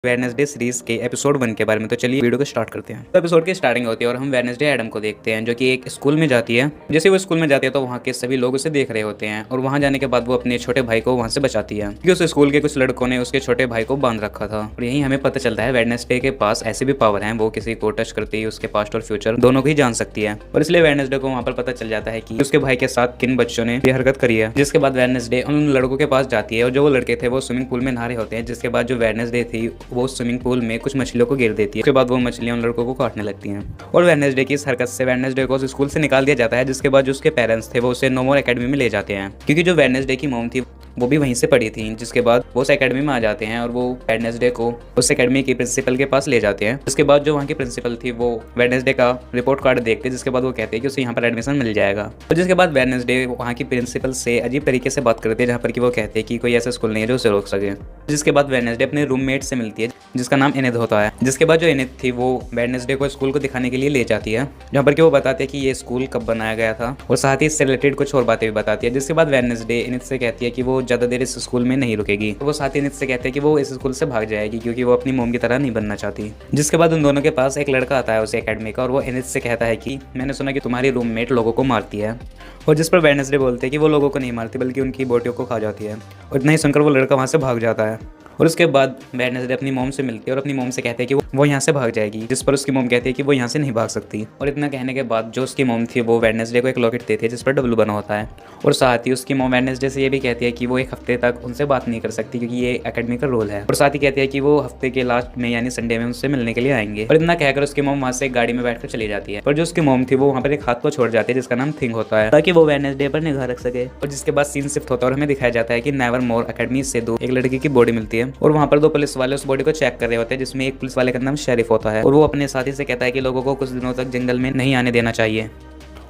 Wednesday series के episode 1 के बारे में। तो चलिए वीडियो को स्टार्ट करते हैं। तो एपिसोड की स्टार्टिंग होती है और हम वेडनेसडे एडम को देखते हैं जो कि एक स्कूल में जाती है। जैसे वो स्कूल में जाती है तो वहाँ के सभी लोग उसे देख रहे होते हैं और वहाँ जाने के बाद वो अपने छोटे भाई को वहाँ से बचाती है क्योंकि उस स्कूल के कुछ लड़कों ने उसके छोटे भाई को बांध रखा था। और यही हमें पता चलता है वेडनेसडे के पास ऐसे भी पावर है, वो किसी को टच करते ही उसके पास्ट और फ्यूचर दोनों को ही जान सकती है। और इसलिए वेडनेसडे को वहाँ पर पता चल जाता है कि उसके भाई के साथ किन बच्चों ने ये हरकत करी है। जिसके बाद वेडनेसडे उन लड़कों के पास जाती है और जो वो लड़के थे वो स्विमिंग पूल में नहा रहे होते हैं। जिसके बाद जो वेडनेसडे थी वो स्विमिंग पूल में कुछ मछलियों को गिर देती है। उसके बाद वो मछलियां उन लड़कों को काटने लगती हैं और वेडनेसडे की इस हरकत से वेडनेसडे को स्कूल से निकाल दिया जाता है। जिसके बाद जो उसके पेरेंट्स थे वो उसे नो मोर एकेडमी में ले जाते हैं क्योंकि जो वेडनेसडे की मॉम थी वो भी वहीं से पढ़ी थी। जिसके बाद वो उस एकेडमी में आ जाते हैं और वो वेडनेसडे को उस एकेडमी की प्रिंसिपल के पास ले जाते हैं। जिसके बाद जो वहाँ की प्रिंसिपल थी वो वेडनेसडे का रिपोर्ट कार्ड देखते हैं। जिसके बाद वो कहते हैं कि उसे यहाँ पर एडमिशन मिल जाएगा। और जिसके बाद वेडनेसडे वहाँ की प्रिंसिपल से अजीब तरीके से बात करते हैं जहाँ पर कि वो कहते हैं कि कोई ऐसा स्कूल नहीं है जो उसे रोक सके। जिसके बाद वेडनेसडे अपने रूममेट से मिलती है जिसका नाम एनिद होता है। जिसके बाद जो एनिद थी वो वेडनेसडे को स्कूल को दिखाने के लिए ले जाती है जहाँ पर कि वो बताते हैं कि ये स्कूल कब बनाया गया था और साथ ही इससे रिलेटेड कुछ और बातें भी बताती है। जिसके बाद वेडनेसडे एनिद से कहती है कि वो ज़्यादा देर इस स्कूल में नहीं रुकेगी। तो वो साथ ही एनिद से कहते हैं कि वो इस स्कूल से भाग जाएगी क्योंकि वो अपनी मोम की तरह नहीं बनना चाहती। जिसके बाद उन दोनों के पास एक लड़का आता है उस एकेडमी का और वो एनिद से कहता है कि मैंने सुना कि तुम्हारी रूममेट लोगों को मारती है। और जिस पर वेडनेसडे बोलते हैं कि वो लोगों को नहीं मारती बल्कि उनकी बोटियों को खा जाती है। और इतना ही सुनकर वो लड़का वहाँ से भाग जाता है। और उसके बाद वेडनेसडे अपनी मोम से मिलती है और अपनी मोम से कहते हैं कि वो यहाँ से भाग जाएगी। जिस पर उसकी मोम कहती है कि वो यहाँ से नहीं भाग सकती। और इतना कहने के बाद जो उसकी मोम थी वो वेडनेसडे को एक लॉकेट देती है जिस पर डब्लू बना होता है। और साथ ही उसकी मोम वेडनेसडे से ये भी कहती है कि वो एक हफ्ते तक उनसे बात नहीं कर सकती क्योंकि ये एकेडमी का रोल है। और साथ ही कहती है कि वो हफ्ते के लास्ट में यानी संडे में उनसे मिलने के लिए आएंगे। और इतना कहकर उसकी मोम वहाँ से एक गाड़ी में बैठकर चली जाती है। और जो उसकी मोम थी वो वहाँ पर एक हाथ को छोड़ जाती है जिसका नाम थिंग होता है ताकि वो वेडनेसडे पर निगाह रख सके। और जिसके बाद सीन शिफ्ट होता है और हमें दिखाया जाता है कि नेवर मोर एकेडमी से दो एक लड़की की बॉडी मिलती है और वहाँ पर दो पुलिस वाले उस बॉडी को चेक कर रहे होते हैं जिसमें एक पुलिस वाले का नाम शेरिफ होता है। और वो अपने साथी से कहता है कि लोगों को कुछ दिनों तक जंगल में नहीं आने देना चाहिए।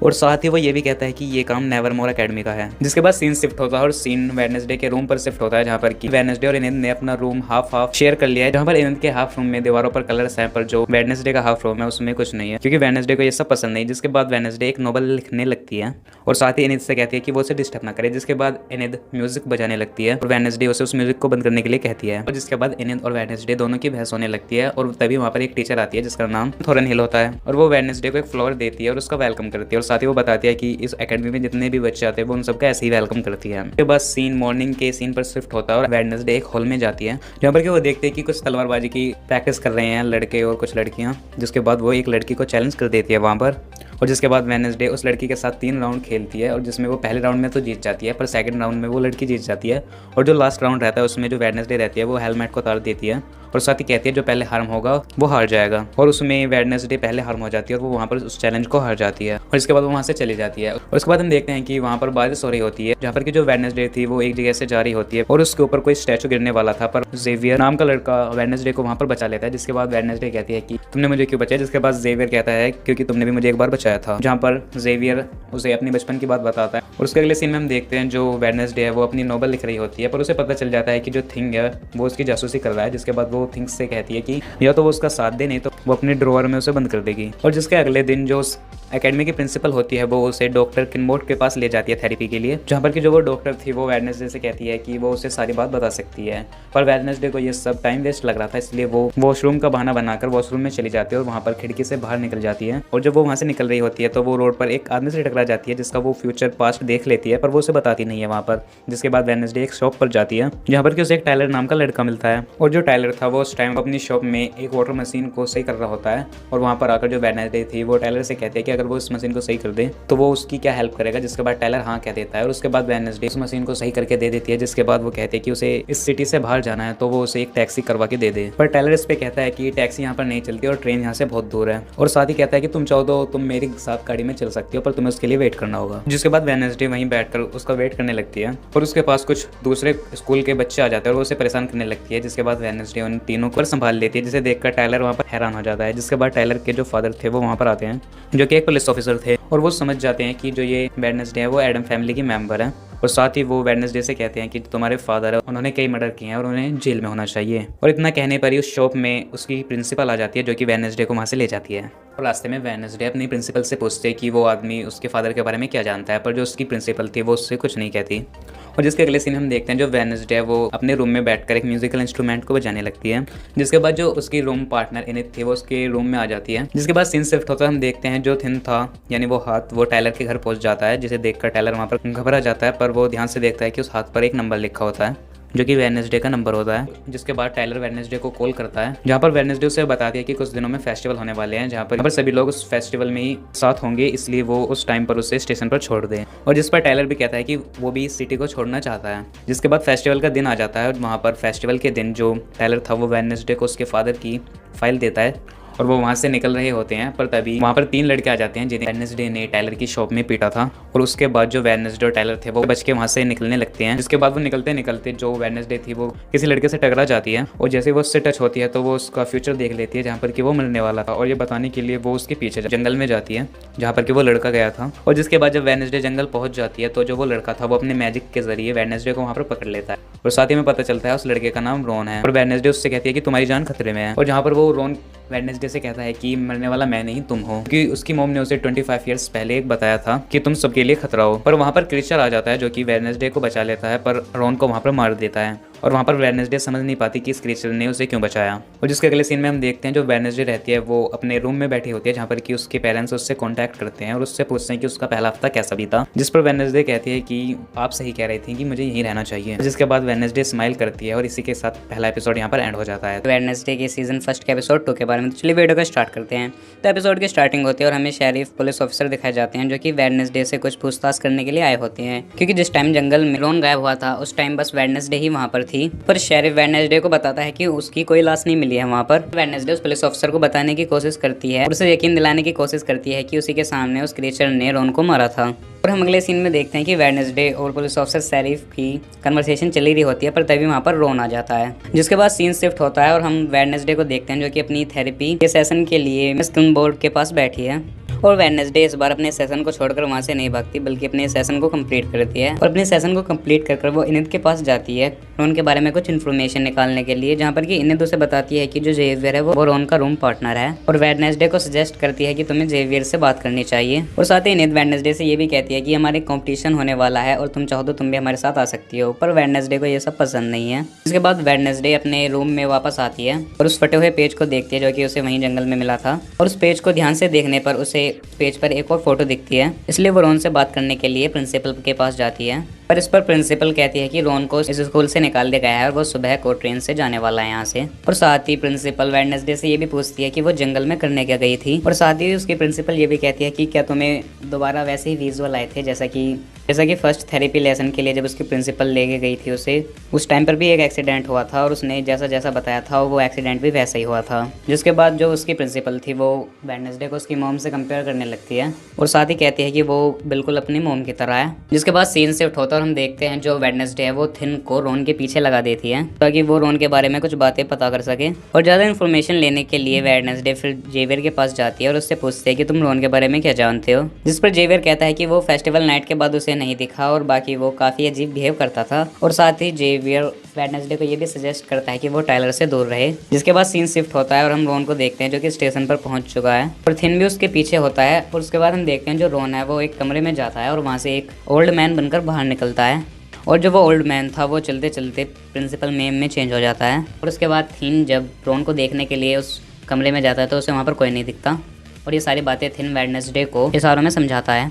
और साथ ही वो ये भी कहता है कि ये काम नेवर मोर एकेडमी का है। जिसके बाद सीन शिफ्ट होता है और सीन वेडनेसडे के रूम पर शिफ्ट होता है जहाँ पर कि वेडनेसडे और एनिद ने अपना रूम हाफ शेयर कर लिया है। जहाँ पर एनिद के हाफ रूम में दीवारों पर कलर्स हैं पर जो वेडनेसडे का हाफ रूम है उसमें कुछ नहीं है क्योंकि वेडनेसडे को ये सब पसंद नहीं। जिसके बाद वेडनेसडे एक नोवेल लिखने लगती है और साथ ही एनिद से कहती है कि वो उसे डिस्टर्ब ना करे। जिसके बाद एनिद म्यूजिक बजाने लगती है और वेडनेसडे उसे उस म्यूजिक को बंद करने के लिए कहती है। और जिसके बाद एनिद और वेडनेसडे दोनों की बहस होने लगती है और तभी वहाँ पर एक टीचर आती है जिसका नाम थॉरन हिल होता है और वो वेडनेसडे को एक फ्लावर देती है और उसका वेलकम करती है। और साथ ही वो बताती है कि इस एकेडमी में जितने भी बच्चे आते हैं वो उन सबका ऐसे ही वेलकम करती है। उसके बाद सीन मॉर्निंग के सीन पर शिफ्ट होता है और वेडनेसडे एक हॉल में जाती है जहाँ पर कि वो देखते हैं कि कुछ तलवारबाजी की प्रैक्टिस कर रहे हैं लड़के और कुछ लड़कियाँ। जिसके बाद वो एक लड़की को चैलेंज कर देती है वहाँ पर। और जिसके बाद वेडनेसडे उस लड़की के साथ 3 राउंड खेलती है और जिसमें वो पहले राउंड में तो जीत जाती है पर सेकंड राउंड में वो लड़की जीत जाती है। और जो लास्ट राउंड रहता है उसमें जो वेडनेसडे रहती है वो हेलमेट को उतार देती है और साथ ही कहती है जो पहले हार्म होगा वो हार जाएगा। और उसमें वेडनेसडे पहले हार्म हो जाती है और वो वहाँ पर उस चैलेंज को हार जाती है। और इसके बाद वो वहाँ से चली जाती है। और उसके बाद हम देखते हैं कि वहाँ पर बारिश हो रही होती है जहाँ पर कि जो वेडनेसडे थी वो एक जगह से जा रही होती है और उसके ऊपर कोई स्टैचू गिरने वाला था पर जेवियर नाम का लड़का वेडनेसडे को वहाँ पर बचा लेता है। जिसके बाद वेडनेसडे कहती है कि तुमने मुझे क्यों बचाया। जिसके बाद जेवियर कहता है क्योंकि तुमने भी मुझे एक बार बचाया था। जहाँ पर जेवियर उसे अपनी बचपन की बात बताता है। और उसके अगले सीन में हम देखते हैं जो वेडनेसडे है वो अपनी नोवेल लिख रही होती है पर उसे पता चल जाता है कि जो थिंग है वो उसकी जासूसी कर रहा है। जिसके बाद वो थिंग से कहती है कि या तो वो उसका साथ दे नहीं तो वो अपने ड्रॉअर में उसे बंद कर देगी। और जिसके अगले दिन जो एकेडमी की प्रिंसिपल होती है वो उसे डॉक्टर किनमोट के पास ले जाती है थेरेपी के लिए। जहाँ पर कि जो वो डॉक्टर थी वो वेडनेसडे से कहती है कि वो उसे सारी बात बता सकती है पर वेडनेसडे को ये सब टाइम वेस्ट लग रहा था इसलिए वो वॉशरूम का बहाना बनाकर वॉशरूम में चली जाती है और वहाँ पर खिड़की से बाहर निकल जाती है। और जब वो वहाँ से निकल रही होती है तो वो रोड पर एक आदमी से टकरा जाती है जिसका वो फ्यूचर पास्ट देख लेती है पर वो उसे बताती नहीं है वहाँ पर। जिसके बाद वेडनेसडे एक शॉप पर जाती है जहाँ पर कि उसे एक टाइलर नाम का लड़का मिलता है। और जो टाइलर था वो उस टाइम अपनी शॉप में एक वाटर मशीन को सही कर रहा होता है। और वहाँ पर आकर जो वेडनेसडे थी वो टाइलर से कहती है कि अगर वो इस मशीन को सही कर दे तो वो उसकी क्या हेल्प करेगा। जिसके बाद टाइलर हाँ कह देता है और उसके बाद वेडनेसडे उस मशीन को सही करके दे देती है। जिसके बाद वो कहते हैं कि उसे इस सिटी से बाहर जाना है तो वो उसे एक टैक्सी करवा के दे दे। पर टाइलर इस पे कहता है कि टैक्सी यहाँ पर नहीं चलती और ट्रेन यहाँ से बहुत दूर है। और साथ ही कहता है कि तुम चाहो तो तुम मेरे साथ गाड़ी में चल सकती हो पर तुम्हें उसके लिए वेट करना होगा। जिसके बाद वेडनेसडे वहीं बैठकर उसका वेट करने लगती है और उसके पास कुछ दूसरे स्कूल के बच्चे आ जाते हैं और वो उसे परेशान करने लगती है। जिसके बाद वेडनेसडे उन तीनों को संभाल लेती है जिसे देखकर टाइलर वहाँ पर हैरान हो जाता है। जिसके बाद टाइलर के जो फादर थे वो वहाँ पर आते हैं जो कि एक पुलिस ऑफिसर थे और वो समझ जाते हैं कि जो ये वेडनेसडे है वो एडम फैमिली की मेंबर है। और साथ ही वो वेडनेसडे से कहते हैं कि तुम्हारे फादर है उन्होंने कई मर्डर किए हैं और उन्हें जेल में होना चाहिए। और इतना कहने पर ही उस शॉप में उसकी प्रिंसिपल आ जाती है जो कि वेडनेसडे को वहाँ से ले जाती है। और रास्ते में वेडनेसडे अपनी प्रिंसिपल से पूछते हैं कि वो आदमी उसके फादर के बारे में क्या जानता है, पर जो उसकी प्रिंसिपल थी वो उससे कुछ नहीं कहती। और जिसके अगले सीन हम देखते हैं जो वेडनेसडे है वो अपने रूम में बैठकर एक म्यूजिकल इंस्ट्रूमेंट को बजाने लगती है। जिसके बाद जो उसकी रूम पार्टनर इनित थी वो उसके रूम में आ जाती है। जिसके बाद सीन शिफ्ट होता है, हम देखते हैं जो थिन था यानी वो हाथ वो टायलर के घर पहुंच जाता है, जिसे देखकर टायलर वहाँ पर घबरा जाता है, पर वो ध्यान से देखता है कि उस हाथ पर एक नंबर लिखा होता है जो कि वेडनेसडे का नंबर होता है। जिसके बाद टायलर वेडनेसडे को कॉल करता है, जहाँ पर वेडनेसडे उसे बताती है कि कुछ दिनों में फेस्टिवल होने वाले हैं, जहाँ पर सभी लोग उस फेस्टिवल में ही साथ होंगे, इसलिए वो उस टाइम पर उसे स्टेशन पर छोड़ दें। और जिस पर टायलर भी कहता है कि वो भी इस सिटी को छोड़ना चाहता है। जिसके बाद फेस्टिवल का दिन आ जाता है और वहाँ पर फेस्टिवल के दिन जो टायलर था वो वेडनेसडे को उसके फादर की फाइल देता है और वो वहाँ से निकल रहे होते हैं, पर तभी वहाँ पर 3 लड़के आ जाते हैं जिन्हें वेडनेसडे ने टायलर की शॉप में पीटा था। और उसके बाद जो वेडनेसडे और टायलर थे वो बच के वहाँ से निकलने लगते हैं। जिसके बाद वो निकलते निकलते जो वेडनेसडे थी वो किसी लड़के से टकरा जाती है और जैसे वो उससे टच होती है तो वो उसका फ्यूचर देख लेती है, जहाँ पर कि वो मरने वाला था। और ये बताने के लिए वो उसके पीछे जंगल में जाती है जहाँ पर कि वो लड़का गया था। और जिसके बाद जब वेडनेसडे जंगल पहुँच जाती है तो जो वो लड़का था वो अपने मैजिक के जरिए वेडनेसडे को वहाँ पर पकड़ लेता है और साथ ही में पता चलता है उस लड़के का नाम रॉन है। और वेडनेसडे उससे कहती है कि तुम्हारी जान खतरे में है। और जहाँ पर वो रॉन वेडनेसडे से कहता है कि मरने वाला मैं नहीं तुम हो, क्योंकि उसकी मॉम ने उसे 25 ईयर्स पहले एक बताया था कि तुम सबके लिए खतरा हो। पर वहाँ पर क्रीचर आ जाता है जो कि वेडनेसडे को बचा लेता है, पर रॉन को वहाँ पर मार देता है। और वहाँ पर वेडनेसडे समझ नहीं पाती कि इस क्रीचर ने उसे क्यों बचाया। और जिसके अगले सीन में हम देखते हैं जो वेडनेसडे रहती है वो अपने रूम में बैठी होती है, जहाँ पर कि उसके पेरेंट्स उससे कांटेक्ट करते हैं और उससे पूछते हैं कि उसका पहला हफ्ता कैसा बीता। जिस पर वेडनेसडे कहती है कि आप सही कह रही थी कि मुझे यहीं रहना चाहिए। जिसके बाद वेडनेसडे स्माइल करती है और इसी के साथ पहला एपिसोड यहाँ पर एंड हो जाता है। वेडनेसडे के सीजन 1 के एपिसोड 2 के बारे में तो चलिए वीडियो को स्टार्ट करते हैं। तो एपिसोड की स्टार्टिंग होती है और हमें शेरिफ पुलिस ऑफिसर दिखाए जाते हैं जो कि वेडनेसडे से कुछ पूछताछ करने के लिए आए होते हैं, क्योंकि जिस टाइम जंगल में रॉन गायब हुआ था उस टाइम बस वेडनेसडे ही वहाँ पर थी। पर शेरिफ वेडनेसडे को बताता है कि उसकी कोई लाश नहीं मिली है वहाँ पर। वेडनेसडे उस पुलिस ऑफिसर को बताने की कोशिश करती है और उसे यकीन दिलाने की कोशिश करती है कि उसी के सामने उस क्रीचर ने रॉन को मारा था। और हम अगले सीन में देखते हैं कि वेडनेसडे और पुलिस ऑफिसर शेरिफ की कन्वर्सेशन चली रही होती है, पर तभी वहाँ पर रॉन आ जाता है। जिसके बाद सीन शिफ्ट होता है और हम वेडनेसडे को देखते हैं जो कि अपनी थेरेपी के सेशन के लिए स्टोन बोर्ड के पास बैठी है। और वेडनेसडे इस बार अपने सेशन को छोड़कर वहाँ से नहीं भागती, बल्कि अपने सेशन को कंप्लीट करती है। और अपने सेशन को कंप्लीट कर वो इनित के पास जाती है रॉन के बारे में कुछ इन्फॉर्मेशन निकालने के लिए, जहाँ पर कि इनित उसे बताती है कि जो जेवियर है वो रॉन का रूम पार्टनर है। और वेडनेसडे को सजेस्ट करती है कि तुम्हें जेवियर से बात करनी चाहिए। और साथ ही इनित वेडनेसडे से ये भी कहती है कि हमारे कॉम्पिटिशन होने वाला है और तुम चाहो तो तुम भी हमारे साथ आ सकती हो। पर वेडनेसडे को ये सब पसंद नहीं है। इसके बाद वेडनेसडे अपने रूम में वापस आती है और उस फटे हुए पेज को देखती है जो कि उसे वहीं जंगल में मिला था। और उस पेज को ध्यान से देखने पर उसे पेज पर एक और फोटो दिखती है, इसलिए वो रॉन से बात करने के लिए प्रिंसिपल के पास जाती है। पर इस पर प्रिंसिपल कहती है कि रॉन को इस स्कूल से निकाल दिया गया है और वो सुबह को ट्रेन से जाने वाला है यहाँ से। और साथ ही प्रिंसिपल वेडनेसडे से ये भी पूछती है कि वो जंगल में करने क्या गई थी। और साथ ही उसकी प्रिंसिपल ये भी कहती है कि क्या तुम्हें दोबारा वैसे ही विजुअल आए थे जैसा कि फर्स्ट थेरेपी लेसन के लिए जब उसकी प्रिंसिपल लेके गई थी उसे, उस टाइम पर भी एक एक्सीडेंट हुआ था और उसने जैसा जैसा बताया था वो एक्सीडेंट भी वैसा ही हुआ था। जिसके बाद जो उसकी प्रिंसिपल थी वो वेडनेसडे को उसकी मॉम से कंपेयर करने लगती है और साथ ही कहती है कि वो बिल्कुल अपनी मॉम की तरह है। जिसके बाद सीन शिफ्ट होता है और हम देखते हैं जो वेडनेसडे है वो थिन को रॉन के पीछे लगा देती है ताकि वो रॉन के बारे में कुछ बातें पता कर सके। और ज़्यादा इन्फॉर्मेशन लेने के लिए वेडनेसडे फिर जेवियर के पास जाती है और उससे पूछती है कि तुम रॉन के बारे में क्या जानते हो। जिस पर जेवियर कहता है कि वो फेस्टिवल नाइट के बाद उसे नहीं दिखा और बाकी वो काफ़ी अजीब बिहेव करता था। और साथ ही जेवियर वेडनेसडे को ये भी सजेस्ट करता है कि वो टायलर से दूर रहे। जिसके बाद सीन शिफ्ट होता है और हम रॉन को देखते हैं जो कि स्टेशन पर पहुंच चुका है और थिन भी उसके पीछे होता है। और उसके बाद हम देखते हैं जो रॉन है वो एक कमरे में जाता है और वहाँ से एक ओल्ड मैन बनकर बाहर निकलता है। और जो वो ओल्ड मैन था वो चलते चलते प्रिंसिपल मेम में चेंज हो जाता है। और उसके बाद थिन जब रॉन को देखने के लिए उस कमरे में जाता है तो उसे वहाँ पर कोई नहीं दिखता और ये सारी बातें थिन वेडनेसडे को इशारों में समझाता है।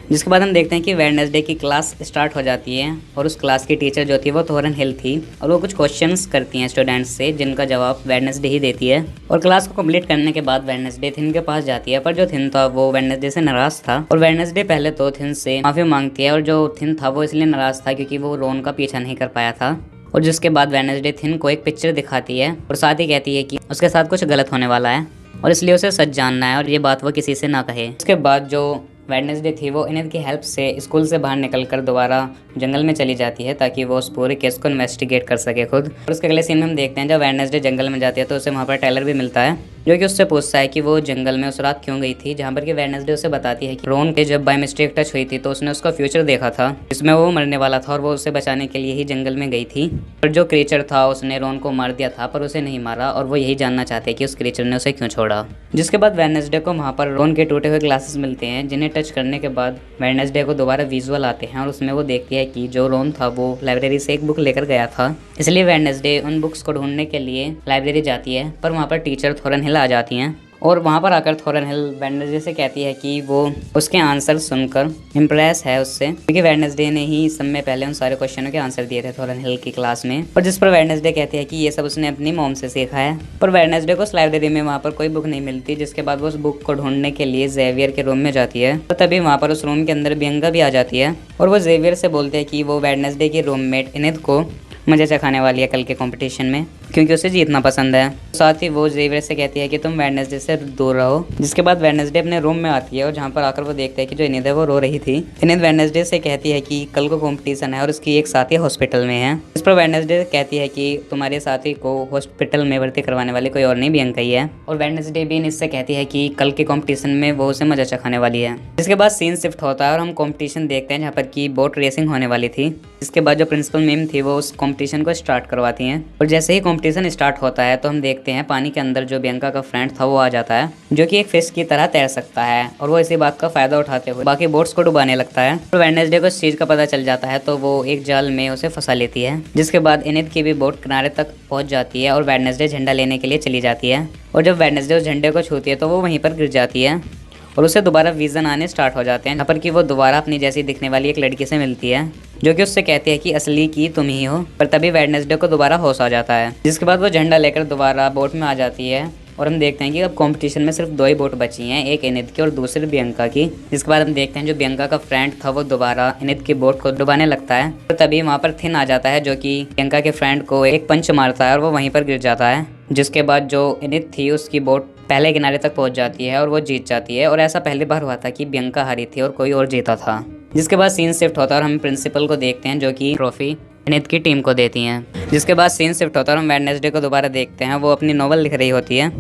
जिसके बाद हम देखते हैं कि वेडनेसडे की क्लास स्टार्ट हो जाती है और उस क्लास की टीचर जो थी वो थोरन हिल थी और वो कुछ क्वेश्चंस करती हैं स्टूडेंट्स से जिनका जवाब वेडनेसडे ही देती है। और क्लास को कंप्लीट करने के बाद वेडनेसडे थिन के पास जाती है, पर जो थिन था वो वेडनेसडे से नाराज था और वेडनेसडे पहले तो थिन से माफ़ी मांगती है। और जो थिन था वो इसलिए नाराज था क्योंकि वो रॉन का पीछा नहीं कर पाया था। और जिसके बाद वेडनेसडे थिन को एक पिक्चर दिखाती है और साथ ही कहती है कि उसके साथ कुछ गलत होने वाला है और इसलिए उसे सच जानना है और ये बात वो किसी से ना कहे। उसके बाद जो वेडनेसडे थी वो इनित की हेल्प से स्कूल से बाहर निकलकर दोबारा जंगल में चली जाती है ताकि वो उस पूरे केस को इन्वेस्टिगेट कर सके खुद। और उसके अगले सीन में हम देखते हैं जब वेडनेसडे जंगल में जाती है तो उसे वहाँ पर टायलर भी मिलता है जो कि उससे पूछता है कि वो जंगल में उस रात क्यों गई थी, जहाँ पर कि वेडनेसडे उसे बताती है कि रॉन के जब बाय मिस्टेक टच हुई थी तो उसने उसका फ्यूचर देखा था जिसमें वो मरने वाला था और वो उसे बचाने के लिए ही जंगल में गई थी। पर जो क्रीचर था उसने रॉन को मार दिया था पर उसे नहीं मारा और वो यही जानना चाहते हैं कि उस क्रीचर ने उसे क्यों छोड़ा। जिसके बाद वेडनेसडे को वहाँ पर रॉन के टूटे हुए ग्लासेस मिलते हैं जिन्हें टच करने के बाद वेडनेसडे को दोबारा विजुअल आते हैं और उसमें वो देखती है कि जो रॉन था वो लाइब्रेरी से एक बुक लेकर गया था। इसलिए वेडनेसडे उन बुक्स को ढूंढने के लिए लाइब्रेरी जाती है पर वहाँ पर टीचर थॉरनहिल आ जाती हैं और वहाँ पर आकर थॉरनहिल वेडनेसडे से कहती है कि वो उसके आंसर सुनकर इम्प्रेस है उससे, क्योंकि वेडनेसडे ने ही समय पहले उन सारे क्वेश्चनों के आंसर दिए थे थॉरनहिल की क्लास में। और जिस पर वेडनेसडे कहती है कि ये सब उसने अपनी मॉम से सीखा है। पर वेडनेसडे को उस लाइब्रेरी में वहाँ पर कोई बुक नहीं मिलती, जिसके बाद वो उस बुक को ढूंढने के लिए जेवियर के रूम में जाती है। तो तभी वहाँ पर उस रूम के अंदर बियंका भी आ जाती है और वो जेवियर से बोलते हैं कि वो वेडनेसडे की रूममेट इनिथ को मजे चखाने वाली है कल के कंपटीशन में, क्योंकि उसे जीतना पसंद है। साथ ही वो जेवियर से कहती है कि तुम वेडनेसडे से दूर रहो। जिसके बाद वेडनेसडे अपने रूम में आती है और जहाँ पर आकर वो देखते हैं कि जो इनिथ है वो रो रही थी। इनिथ वेडनेसडे से कहती है कि कल को कंपटीशन है और उसकी एक साथी हॉस्पिटल में है। इस पर वेडनेसडे कहती है कि तुम्हारे साथी को हॉस्पिटल में भर्ती करवाने वाली कोई और नहीं बियंका ही है। और वेडनेसडे भी इससे कहती है कि कल के कॉम्पिटिशन में वो उसे मजा चखाने वाली है। इसके बाद सीन शिफ्ट होता है और हम कॉम्पिटिशन देखते हैं जहाँ पर की बोट रेसिंग होने वाली थी। इसके बाद जो प्रिंसिपल मैम थी वो उस कंपटीशन को स्टार्ट करवाती हैं और जैसे ही कंपटीशन स्टार्ट होता है तो हम देखते हैं पानी के अंदर जो बियंका का फ्रेंड था वो आ जाता है, जो कि एक फिश की तरह तैर सकता है और वो इसी बात का फायदा उठाते हुए बाकी बोट्स को डुबाने लगता है। तो वेडनेसडे को इस चीज का पता चल जाता है तो वो एक जाल में उसे फंसा लेती है। जिसके बाद इनिथ की भी बोट किनारे तक पहुंच जाती है और वेडनेसडे झंडा लेने के लिए चली जाती है और जब वेडनेसडे उस झंडे को छूती है तो वो वहीं पर गिर जाती है और उसे दोबारा विजन आने स्टार्ट हो जाते हैं, जहाँ पर कि वो दोबारा अपनी जैसी दिखने वाली एक लड़की से मिलती है जो कि उससे कहती है कि असली की तुम ही हो। पर तभी वेडनेसडे को दोबारा होश आ जाता है। जिसके बाद वो झंडा लेकर दोबारा बोट में आ जाती है और हम देखते हैं कि अब कंपटीशन में सिर्फ 2 ही बोट बची हैं, एक इनिथ की और दूसरी बियंका की। जिसके बाद हम देखते हैं जो बियंका का फ्रेंड था वो दोबारा इनिथ की बोट को डुबाने लगता है। तो तभी वहाँ पर थिन आ जाता है जो कि बियंका के फ्रेंड को एक पंच मारता है और वो वहीं पर गिर जाता है। जिसके बाद जो इनिथ थी उसकी बोट पहले किनारे तक पहुंच जाती है और वो जीत जाती है और ऐसा पहली बार हुआ था कि बियंका हारी थी और कोई और जीता था। जिसके बाद सीन शिफ्ट होता है और हम प्रिंसिपल को देखते हैं जो कि ट्रॉफी इनिथ की टीम को देती हैं। जिसके बाद सीन शिफ्ट होता है और हम वेडनेसडे को दोबारा देखते हैं, वो अपनी नॉवल लिख रही होती है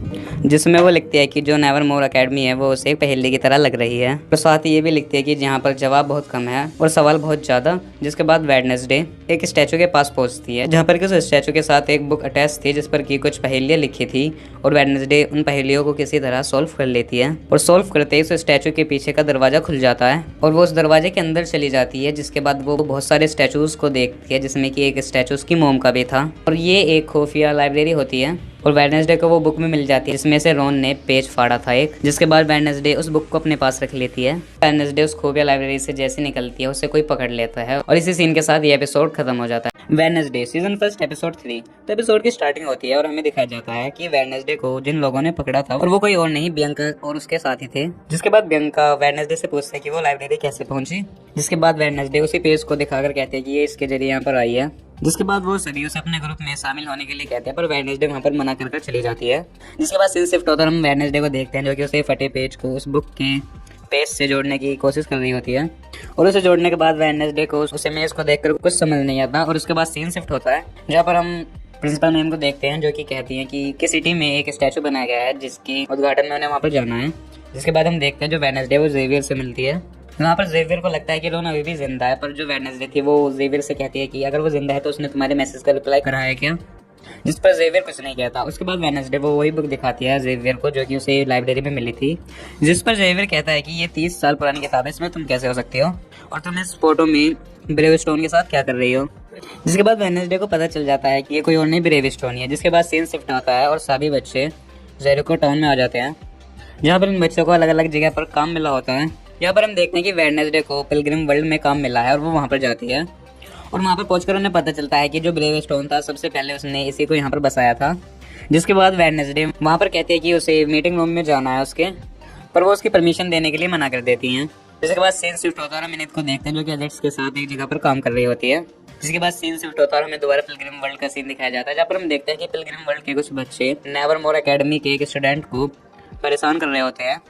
जिसमें वो लिखती है कि जो नेवरमोर अकेडमी है वो उसे एक पहेली की तरह लग रही है। और साथ ही ये भी लिखती है कि जहाँ पर जवाब बहुत कम है और सवाल बहुत ज़्यादा। जिसके बाद वेडनेसडे एक स्टैचू के पास पहुँचती है जहाँ पर कि उस स्टैचू के साथ एक बुक अटैच थी जिस पर कि कुछ पहेलियाँ लिखी थी और वेडनेसडे उन पहेलियों को किसी तरह सॉल्व कर लेती है और सॉल्व करते ही उस स्टैचू के पीछे का दरवाजा खुल जाता है और वो उस दरवाजे के अंदर चली जाती है। जिसके बाद वो बहुत सारे स्टैचूज को देखती है जिसमें कि एक स्टैचू उसकी मोम का भी था और ये एक खुफिया लाइब्रेरी होती है और वेडनेसडे को वो बुक में मिल जाती है जिसमें से रॉन ने पेज फाड़ा था एक। जिसके बाद वेडनेसडे उस बुक को अपने पास रख लेती है। वेडनेसडे उस खुफिया लाइब्रेरी से जैसे निकलती है उसे कोई पकड़ लेता है और इसी सीन के साथ ये एपिसोड खत्म हो जाता है। Wednesday season 1 episode 3। तो एपिसोड की स्टार्टिंग होती है और हमें दिखाया जाता है कि वेडनेसडे को जिन लोगों ने पकड़ा था और वो कोई और नहीं बियंका और उसके साथी थे। जिसके बाद बियंका वेडनेसडे से पूछते हैं कि वो लाइब्रेरी कैसे पहुंची। जिसके बाद वेडनेसडे उसी पेज को दिखाकर कहते हैं कि ये इसके जरिए यहाँ पर आई है। जिसके बाद वो सभी उसे अपने ग्रुप में शामिल होने के लिए कहते हैं पर वेडनेसडे वहाँ पर मना कर चली जाती है। जिसके बाद सीन शिफ्ट होता है हम वेडनेसडे को देखते हैं जो कि उसे फटे पेज को उस बुक के पेज से जोड़ने की कोशिश कर रही होती है और उसे जोड़ने के बाद वेडनेसडे को उस इमेज को देखकर कुछ समझ नहीं आता और उसके बाद सीन शिफ्ट होता है जहाँ पर हम प्रिंसिपल मैम को देखते हैं जो कि कहती हैं कि सिटी में एक स्टैचू बनाया गया है जिसकी उद्घाटन में उन्हें वहाँ पर जाना है। जिसके बाद हम देखते हैं जो वेडनेसडे वो जेवियर से मिलती है। वहाँ पर जेवियर को लगता है कि रॉन अभी भी जिंदा है पर जो वेडनेसडे थी वो जेवियर से कहती है कि अगर वो जिंदा है तो उसने तुम्हारे मैसेज का रिप्लाई करा है क्या। जिस पर जेवियर कुछ नहीं कहता। उसके बाद वेडनेसडे वो वही बुक दिखाती है जेवियर को जो कि उसे लाइब्रेरी में मिली थी। जिस पर जेवियर कहता है कि ये 30 साल पुरानी किताब है, इसमें तुम कैसे हो सकती हो और तुम इस फोटो में ब्रेवस्टोन के साथ क्या कर रही हो। जिसके बाद वेडनेसडे को पता चल जाता है कि ये कोई और नहीं ब्रेवस्टोन है। जिसके बाद सीन शिफ्ट होता है और सभी बच्चे जेरिको टाउन में आ जाते हैं जहाँ पर इन बच्चों को अलग अलग जगह पर काम मिला होता है। यहाँ पर हम देखते हैं कि वेडनेसडे को पिलग्रिम वर्ल्ड में काम मिला है और वो वहाँ पर जाती है और वहाँ पर पहुंचकर उन्हें पता चलता है कि जो ब्रेवस्टोन था सबसे पहले उसने इसी को यहाँ पर बसाया था। जिसके बाद वेडनेसडे वहाँ पर कहते हैं कि उसे मीटिंग रूम में जाना है उसके, पर वो उसकी परमिशन देने के लिए मना कर देती हैं। जिसके बाद सीन शिफ्ट होता है और हम इनिथ को देखते हैं जो कि एलेक्स के साथ एक जगह पर काम कर रही होती है। जिसके बाद सीन शिफ्ट होता है और हमें दोबारा पिलग्रिम वर्ल्ड का सीन दिखाया जाता है जहाँ पर हम देखते हैं कि पिलग्रिम वर्ल्ड के कुछ बच्चे नेवरमोर अकेडमी के एक स्टूडेंट को परेशान कर रहे होते हैं।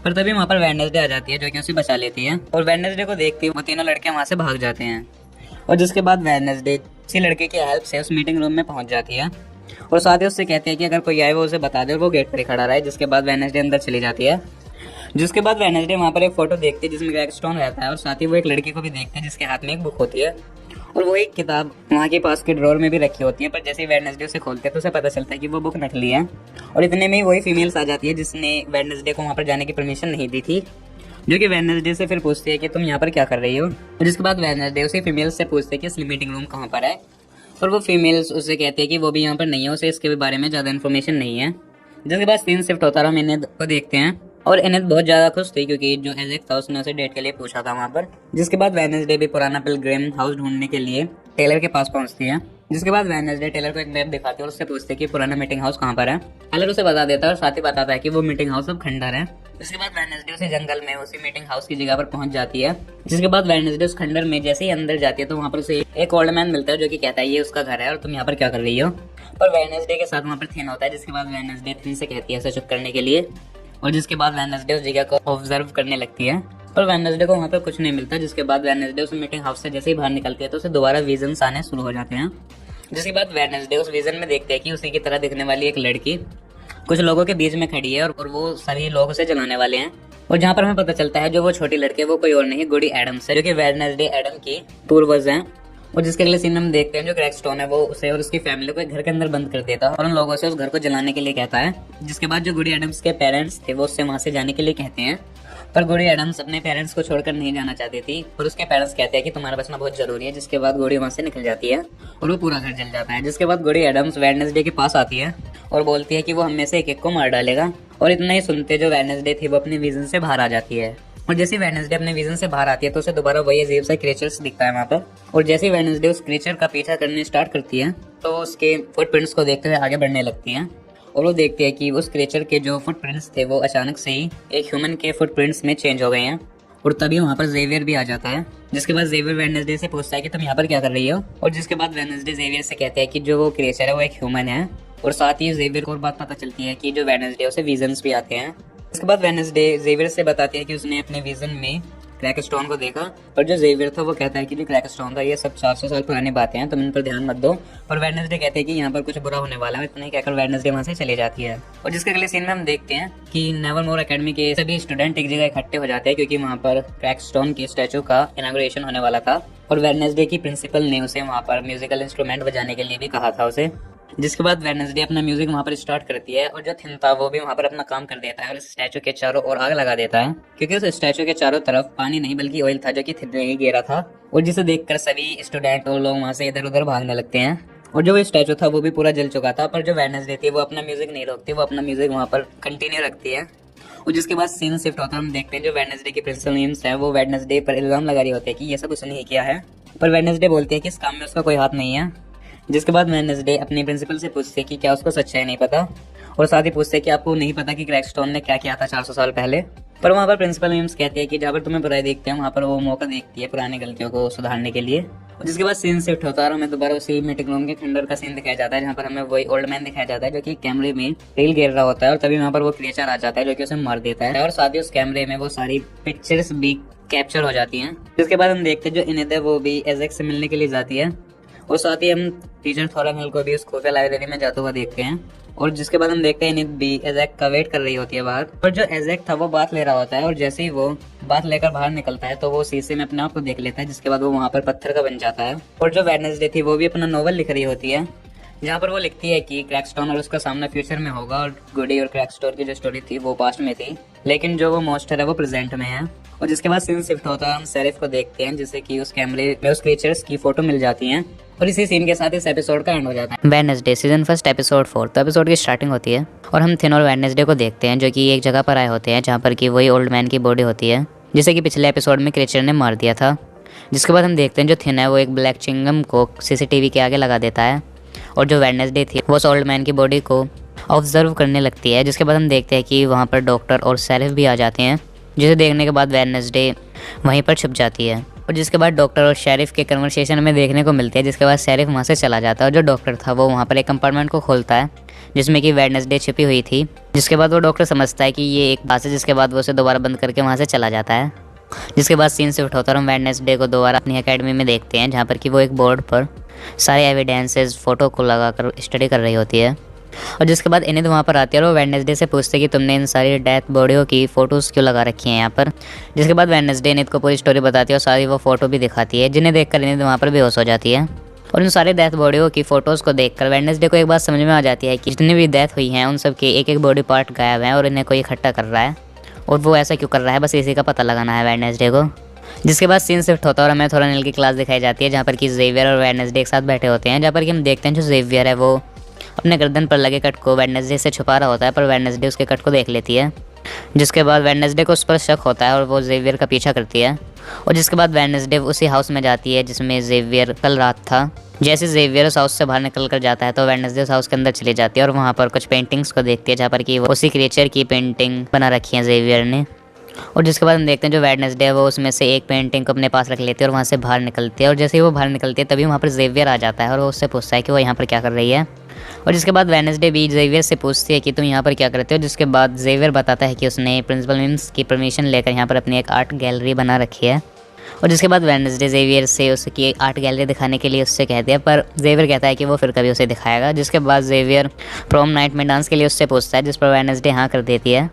पर तभी वहाँ पर वेडनेसडे आ जाती है जो कि उसे बचा लेती है और वेडनेसडे को देखती है वो तीनों लड़के वहाँ से भाग जाते हैं। और जिसके बाद वेडनेसडे किसी लड़के की हेल्प से उस मीटिंग रूम में पहुंच जाती है और साथ ही उससे कहते हैं कि अगर कोई आए वो उसे बता दे और वो गेट पर ही खड़ा रहा है। जिसके बाद वेडनेसडे अंदर चली जाती है। जिसके बाद वेडनेसडे वहाँ पर एक फोटो देखती है जिसमें क्रैकस्टोन रहता है और साथ ही वो एक लड़की को भी देखते हैं जिसके हाथ में एक बुक होती है और वो एक किताब वहाँ के पास के ड्रॉर में भी रखी होती है। पर जैसे ही वेडनेसडे उसे खोलते हैं तो उसे पता चलता है कि वो बुक नकली है। और इतने में ही वही फीमेल्स आ जाती है जिसने वेडनेसडे को वहाँ पर जाने की परमिशन नहीं दी थी, जो कि वेडनेसडे से फिर पूछती है कि तुम यहाँ पर क्या कर रही हो। और जिसके बाद वेडनेसडे उसे फीमेल्स से पूछते हैं कि असली मीटिंग रूम कहाँ पर है। और वो फीमेल्स उससे कहते हैं कि वो भी यहाँ पर नहीं है, उसे इसके बारे में ज़्यादा इन्फॉर्मेशन नहीं है। जिसके बाद सीन शिफ्ट होता रहा, हम इन्हें को देखते हैं और इन्हें बहुत ज़्यादा खुश थी क्योंकि जो एजेक था उसने उसे डेट के लिए पूछा था वहाँ पर। जिसके बाद वेडनेसडे भी पुराना पिलग्रिम हाउस ढूंढने के लिए टेलर के पास पहुँचती है। जिसके बाद वेडनेसडे टेलर को एक मैप दिखाती है और उससे पूछते हैं कि पुराना मीटिंग हाउस कहाँ पर है। टेलर उसे बता देता है और साथ ही बताता है कि वो मीटिंग हाउस अब खंडर है। उसके बाद वेडनेसडे उसे जंगल में उसी मीटिंग हाउस की जगह पर पहुंच जाती है। जिसके बाद वेडनेसडे उस खंडर में जैसे ही अंदर जाती है तो वहाँ पर उसे एक ओल्ड मैन मिलता है जो कि कहता है ये उसका घर है और तुम यहाँ पर क्या कर रही हो। पर वेडनेसडे के साथ वहाँ पर थिन होता है। जिसके बाद वेडनेसडे थिन से कहती है ऐसा चुप करने के लिए। और जिसके बाद वेडनेसडे उस जगह को ऑब्जर्व करने लगती है। पर वेडनेसडे को वहाँ पर कुछ नहीं मिलता। जिसके बाद वेडनेसडे उस मीटिंग हाउस से जैसे ही बाहर निकलती है तो उसे दोबारा विजन्स आने शुरू हो जाते हैं। जिसके बाद वेडनेसडे उस विजन में देखते हैं कि उसी की तरह दिखने वाली एक लड़की कुछ लोगों के बीच में खड़ी है और वो सभी लोग उसे जलाने वाले हैं। और जहाँ पर हमें पता चलता है जो वो छोटी लड़की है वो कोई और नहीं गुडी एडम्स है, जो कि वेडनेसडे एडम की पूर्वज हैं। और जिसके अगले सीन में हम देखते हैं जो क्रैकस्टोन है वो उसे और उसकी फैमिली को एक घर के अंदर बंद कर देता है और उन लोगों से उस घर को जलाने के लिए कहता है। जिसके बाद जो गुडी एडम्स के पेरेंट्स थे वो उससे वहां से जाने के लिए कहते हैं। पर गुडी एडम्स अपने पेरेंट्स को छोड़कर नहीं जाना चाहती थी और उसके पेरेंट्स कहते हैं कि तुम्हारा बचना बहुत जरूरी है। जिसके बाद गुडी वहां से निकल जाती है और वो पूरा घर जल जाता है। जिसके बाद गुडी एडम्स वेडनेसडे के पास आती है और बोलती है कि वो हम में से एक एक को मार डालेगा। और इतना ही सुनते जो वेडनेसडे थी वो अपने विजन से बाहर आ जाती है। और जैसे वेडनेसडे अपने विजन से बाहर आती है तो उसे दोबारा वही अजीब सा क्रिएचर्स दिखता है वहाँ पर। और जैसे वेडनेसडे उस क्रिएचर का पीछा करने स्टार्ट करती है तो उसके फुटप्रिंट्स को देखते हुए आगे बढ़ने लगती है। और वो देखती है कि उस क्रिएचर के जो फुटप्रिंट्स थे वो अचानक से ही एक ह्यूमन के फुटप्रिंट्स में चेंज हो गए हैं। और तभी वहाँ पर जेवियर भी आ जाता है। जिसके बाद जेवियर वेडनेसडे से पूछता है कि तुम यहाँ पर क्या कर रही हो। और जिसके बाद वेडनेसडे जेवियर से कहते हैं कि जो वो क्रिएचर है वो एक ह्यूमन है। और साथ ही जेवियर को और बात पता चलती है कि जो वेडनेसडे उसे विजन्स भी आते हैं। उसके बाद वेडनेसडे जेवियर से बताती है कि उसने अपने विजन में क्रैकस्टोन को देखा। पर जो जेवियर था वो कहता है कि जो क्रैकस्टोन था ये सब 400 साल पुरानी बातें हैं, तुम इन पर ध्यान मत दो। पर वेडनेसडे कहते हैं कि यहाँ पर कुछ बुरा होने वाला है। इतना ही कहकर वेडनेसडे वहाँ से चली जाती है। और जिसके अगले सीन में हम देखते हैं कि नेवरमोर एकेडमी के सभी स्टूडेंट एक जगह इकट्ठे हो जाते हैं क्योंकि वहाँ पर क्रैकस्टोन के स्टैचू का इनॉग्रेशन होने वाला था। और वेडनेसडे की प्रिंसिपल ने उसे वहाँ पर म्यूजिकल इंस्ट्रूमेंट बजाने के लिए भी कहा था उसे। जिसके बाद वेडनेसडे अपना म्यूजिक वहाँ पर स्टार्ट करती है और जो थिन था वो भी वहाँ पर अपना काम कर देता है और उस स्टैचू के चारों ओर आग लगा देता है क्योंकि उस स्टैचू के चारों तरफ पानी नहीं बल्कि ऑयल था जो कि थिन ने ही गिरा था। और जिसे देखकर सभी स्टूडेंट और लोग वहाँ से इधर उधर भागने लगते हैं। और जो वो स्टैचू था वो भी पूरा जल चुका था। पर जो वेडनेसडे थी वो अपना म्यूजिक नहीं रोकती, वो अपना म्यूजिक वहाँ पर कंटिन्यू रखती है। और जिसके बाद सीन शिफ्ट होता है, हम देखते हैं जो वेडनेसडे की प्रिंसिपल नीम्स है वो वेडनेसडे पर इल्जाम लगा रही होती है कि ये सब उसने ही किया है। पर वेडनेसडे बोलती है कि इस काम में उसका कोई हाथ नहीं है। जिसके बाद वेडनेसडे अपने प्रिंसिपल से पूछते कि क्या उसको सच्चाई नहीं पता। और साथ ही पूछते कि आपको नहीं पता कि क्रैकस्टोन ने क्या किया था 400 साल पहले। पर वहाँ पर प्रिंसिपल नीम्स कहते हैं कि जहाँ पर तुम्हें बुराई देखते हैं वहाँ पर वो मौका देखती है पुरानी गलतियों को सुधारने के लिए। और जिसके बाद सीन शिफ्ट होता है और हमें दोबारा उसी मीटिंग रूम के खंडर का सीन दिखाया जाता है जहाँ पर हमें वही ओल्ड मैन दिखाया जाता है जो कि कैमरे में रील घेर रहा होता है। और तभी वहाँ पर वो क्रिएचर आ जाता है जो कि उसे मार देता है। और साथ ही उस कैमरे में वो सारी पिक्चर्स भी कैप्चर हो जाती हैं। जिसके बाद हम देखते हैं जो इनेद है वो भी एजेक से मिलने के लिए जाती है। और साथ ही हम टीचर थोरामिल को भी उस खुफिया लाइब्रेरी में जाते हुए देखते हैं। और जिसके बाद हम देखते हैं इनेद भी एजेक का वेट कर रही होती है बाहर। पर जो एजेक था वो बात ले रहा होता है और जैसे ही वो बात लेकर बाहर निकलता है तो वो शीशे में अपने आप को देख लेता है। जिसके बाद वो वहाँ पर पत्थर का बन जाता है। और जो वेडनेसडे थी वो भी अपना नॉवल लिख रही होती है जहाँ पर वो लिखती है कि क्रैकस्टोन और उसका सामना फ्यूचर में होगा और गुडी और क्रैकस्टोन की जो स्टोरी थी वो पास्ट में थी, लेकिन जो वो मॉन्स्टर है वो प्रेजेंट में है। और जिसके बाद सीन शिफ्ट होता है, हम शेरिफ को देखते हैं जिससे कि उस कैमरे में उस क्रिएचर्स की फोटो मिल जाती हैं। और इसी सीन के साथ इस एपिसोड का एंड हो जाता है। Wednesday season first episode 4। तो एपिसोड की स्टार्टिंग होती है और हम थिन और वेडनेसडे को देखते हैं जो कि एक जगह पर आए होते हैं जहाँ पर कि वही ओल्ड मैन की बॉडी होती है जिसे कि पिछले एपिसोड में क्रिएचर ने मार दिया था। जिसके बाद हम देखते हैं जो थिन है वो एक ब्लैक चिंगम को सीसीटीवी के आगे लगा देता है और जो वेडनेसडे थी वो उस ओल्ड मैन की बॉडी को ऑब्जर्व करने लगती है। जिसके बाद हम देखते हैं कि वहाँ पर डॉक्टर और शेरिफ भी आ जाते हैं जिसे देखने के बाद वेडनेसडे वहीं पर छुप जाती है। और जिसके बाद डॉक्टर और शेरिफ के कन्वर्सेशन में देखने को मिलती है। जिसके बाद शेरिफ वहाँ से चला जाता है और जो डॉक्टर था वो वहाँ पर एक कंपार्टमेंट को खोलता है जिसमें कि वेडनेसडे छिपी हुई थी। जिसके बाद वो डॉक्टर समझता है कि ये एक बात है, जिसके बाद वो उसे दोबारा बंद करके वहाँ से चला जाता है। जिसके बाद सीन शिफ्ट होता है और हम वेडनेसडे को दोबारा अपनी एकेडमी में देखते हैं जहाँ पर कि वो एक बोर्ड पर सारे एविडेंसेस फ़ोटो को लगाकर स्टडी कर रही होती है। और जिसके बाद इनिद वहाँ पर आती है और वो वेडनेसडे से पूछते हैं कि तुमने इन सारी डेथ बॉडियों की फ़ोटोज़ क्यों लगा रखी हैं यहाँ पर। जिसके बाद वेडनेसडे इनिद को पूरी स्टोरी बताती है और सारी वो फ़ोटो भी दिखाती है, जिन्हें देखकर इनिद वहाँ पर बेहोश हो जाती है। और उन सारे डेथ बॉडियों की फ़ोटोज़ को देखकर वेडनेसडे को एक बात समझ में आ जाती है कि जितनी भी डेथ हुई हैं उन सब के एक एक बॉडी पार्ट गायब हैं और इन्हें कोई इकट्ठा कर रहा है। और वो ऐसा क्यों कर रहा है, बस इसी का पता लगाना है वेडनेसडे को। जिसके बाद सीन शिफ्ट होता है और हमें थोरानिल की क्लास दिखाई जाती है, जहाँ पर कि ज़ेवियर और वेडनेसडे एक साथ बैठे होते हैं। जहाँ पर कि हम देखते हैं जो ज़ेवियर है वो अपने गर्दन पर लगे कट को वेडनेसडे से छुपा रहा होता है, पर वेडनेसडे उसके कट को देख लेती है। जिसके बाद वेडनेसडे को उस पर शक होता है और वो ज़ेवियर का पीछा करती है। और जिसके बाद वेडनेसडे उसी हाउस में जाती है जिसमें ज़ेवियर कल रात था। जैसे ज़ेवियर उस हाउस से बाहर निकल कर जाता है तो वेडनेसडे उस हाउस के अंदर चली जाती है और वहाँ पर कुछ पेंटिंग्स को देखती है, जहाँ पर कि वो उसी क्रिएचर की पेंटिंग बना रखी है ज़ेवियर ने। और जिसके बाद हम देखते हैं जो वेडनेसडे है वो उसमें से एक पेंटिंग को अपने पास रख लेती है और वहाँ से बाहर निकलती है। और जैसे ही वो बाहर निकलती है तभी वहाँ पर ज़ेवियर आ जाता है और वो उससे पूछता है कि वो यहाँ पर क्या कर रही है। और जिसके बाद वेडनेसडे भी ज़ेवियर से पूछती है कि तुम यहाँ पर क्या करते हो। जिसके बाद ज़ेवियर बताता है कि उसने प्रिंसिपल मिम्स की परमिशन लेकर यहाँ पर अपनी एक आर्ट गैलरी बना रखी है। और जिसके बाद वेडनेसडे ज़ेवियर से उसकी आर्ट गैलरी दिखाने के लिए उससे कहती है, पर ज़ेवियर कहता है कि वो फिर कभी उसे दिखाएगा। जिसके बाद ज़ेवियर प्रॉम नाइट में डांस के लिए उससे पूछता है, जिस पर वेडनेसडे हाँ कर देती है।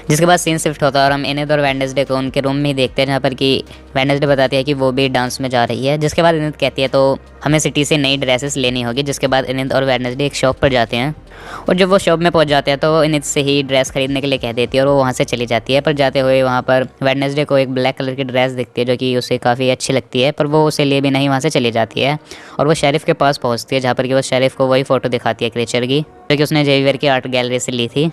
जिसके बाद सीन शिफ्ट होता है और हम इनिद और वेडनेसडे को उनके रूम में ही देखते हैं, जहाँ पर कि वेडनेसडे बताती है कि वो भी डांस में जा रही है। जिसके बाद इनिद कहती है तो हमें सिटी से नई ड्रेसेस लेनी होगी। जिसके बाद इनिद और वेडनेसडे एक शॉप पर जाते हैं और जब वो शॉप में पहुंच जाते हैं तो वो इनिद से ही ड्रेस खरीदने के लिए कह देती है और वो वहाँ से चली जाती है। पर जाते हुए वहाँ पर वेडनेसडे को एक ब्लैक कलर की ड्रेस दिखती है जो कि उसे काफ़ी अच्छी लगती है, पर वो उसे लिए भी नहीं वहाँ से चली जाती है और वो शेरिफ के पास पहुँचती है, जहाँ पर कि वो शेरिफ को वही फ़ोटो दिखाती है क्रिएचर की जो कि उसने ज़ेवियर की आर्ट गैलरी से ली थी।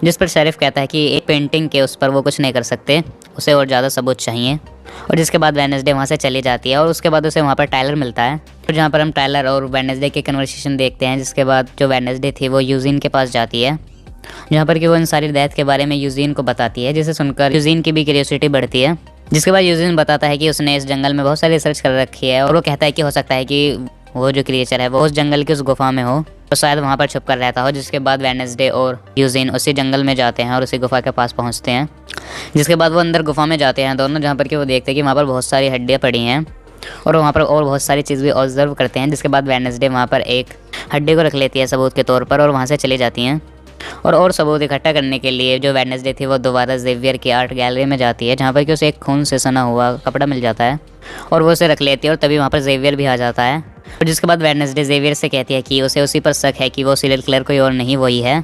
जिस पर शेरिफ कहता है कि एक पेंटिंग के उस पर वो कुछ नहीं कर सकते, उसे और ज़्यादा सबूत चाहिए। और जिसके बाद वेडनेसडे वहाँ से चली जाती है और उसके बाद उसे वहाँ पर टाइलर मिलता है, तो जहाँ पर हम टाइलर और वेडनेसडे की कन्वर्सेशन देखते हैं। जिसके बाद जो वेडनेसडे थी वो यूजीन के पास जाती है, जहाँ पर कि वो इन सारी डेथ के बारे में यूजीन को बताती है, जिसे सुनकर यूजीन की भी क्यूरियोसिटी बढ़ती है। जिसके बाद यूजीन बताता है कि उसने इस जंगल में बहुत सारी रिसर्च कर रखी है और वो कहता है कि हो सकता है कि वो जो क्रिएचर है वो उस जंगल की उस गुफा में हो, तो शायद वहाँ पर छुप कर रहता हो। जिसके बाद वेडनेसडे और यूजीन उसी जंगल में जाते हैं और उसी गुफा के पास पहुँचते हैं। जिसके बाद वो अंदर गुफा में जाते हैं दोनों, जहाँ पर कि वो देखते हैं कि वहाँ पर बहुत सारी हड्डियाँ पड़ी हैं और वहाँ पर और बहुत सारी चीज़ भी ऑब्जर्व करते हैं। जिसके बाद वेडनेसडे वहाँ पर एक हड्डी को रख लेती है सबूत के तौर पर और वहाँ से चली जाती हैं। और सबूत इकट्ठा करने के लिए जो वेडनेसडे थी वो दोबारा ज़ेवियर की आर्ट गैलरी में जाती है, जहाँ पर कि उसे एक खून से सना हुआ कपड़ा मिल जाता है और वो उसे रख लेती है और तभी वहाँ पर ज़ेवियर भी आ जाता है। और जिसके बाद वेडनेसडे ज़ेवियर से कहती है कि उसे उसी पर शक है कि वो सीरियल किलर कोई और नहीं वही है।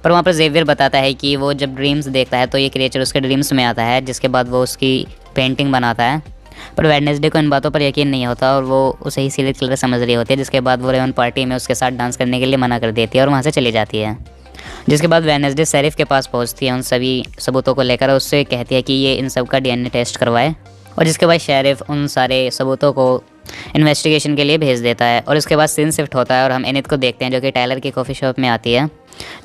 पर वहाँ पर ज़ेवियर बताता है कि वो जब ड्रीम्स देखता है तो ये क्रिएचर उसके ड्रीम्स में आता है। जिसके बाद वो उसकी पेंटिंग बनाता है, पर वेडनेसडे को इन बातों पर यकीन नहीं होता और वो उसे ही सीरियल किलर समझ रही होती है। जिसके बाद वो रेवन पार्टी में उसके साथ डांस करने के लिए मना कर देती है और वहाँ से चली जाती है। जिसके बाद वेडनेसडे शेरिफ के पास पहुँचती है उन सभी सबूतों को लेकर, उससे कहती है कि ये इन सब का DNA टेस्ट करवाए। और जिसके बाद शेरिफ उन सारे सबूतों को इन्वेस्टिगेशन के लिए भेज देता है। और इसके बाद सीन शिफ्ट होता है और हम इनिद को देखते हैं जो कि टाइलर की कॉफ़ी शॉप में आती है,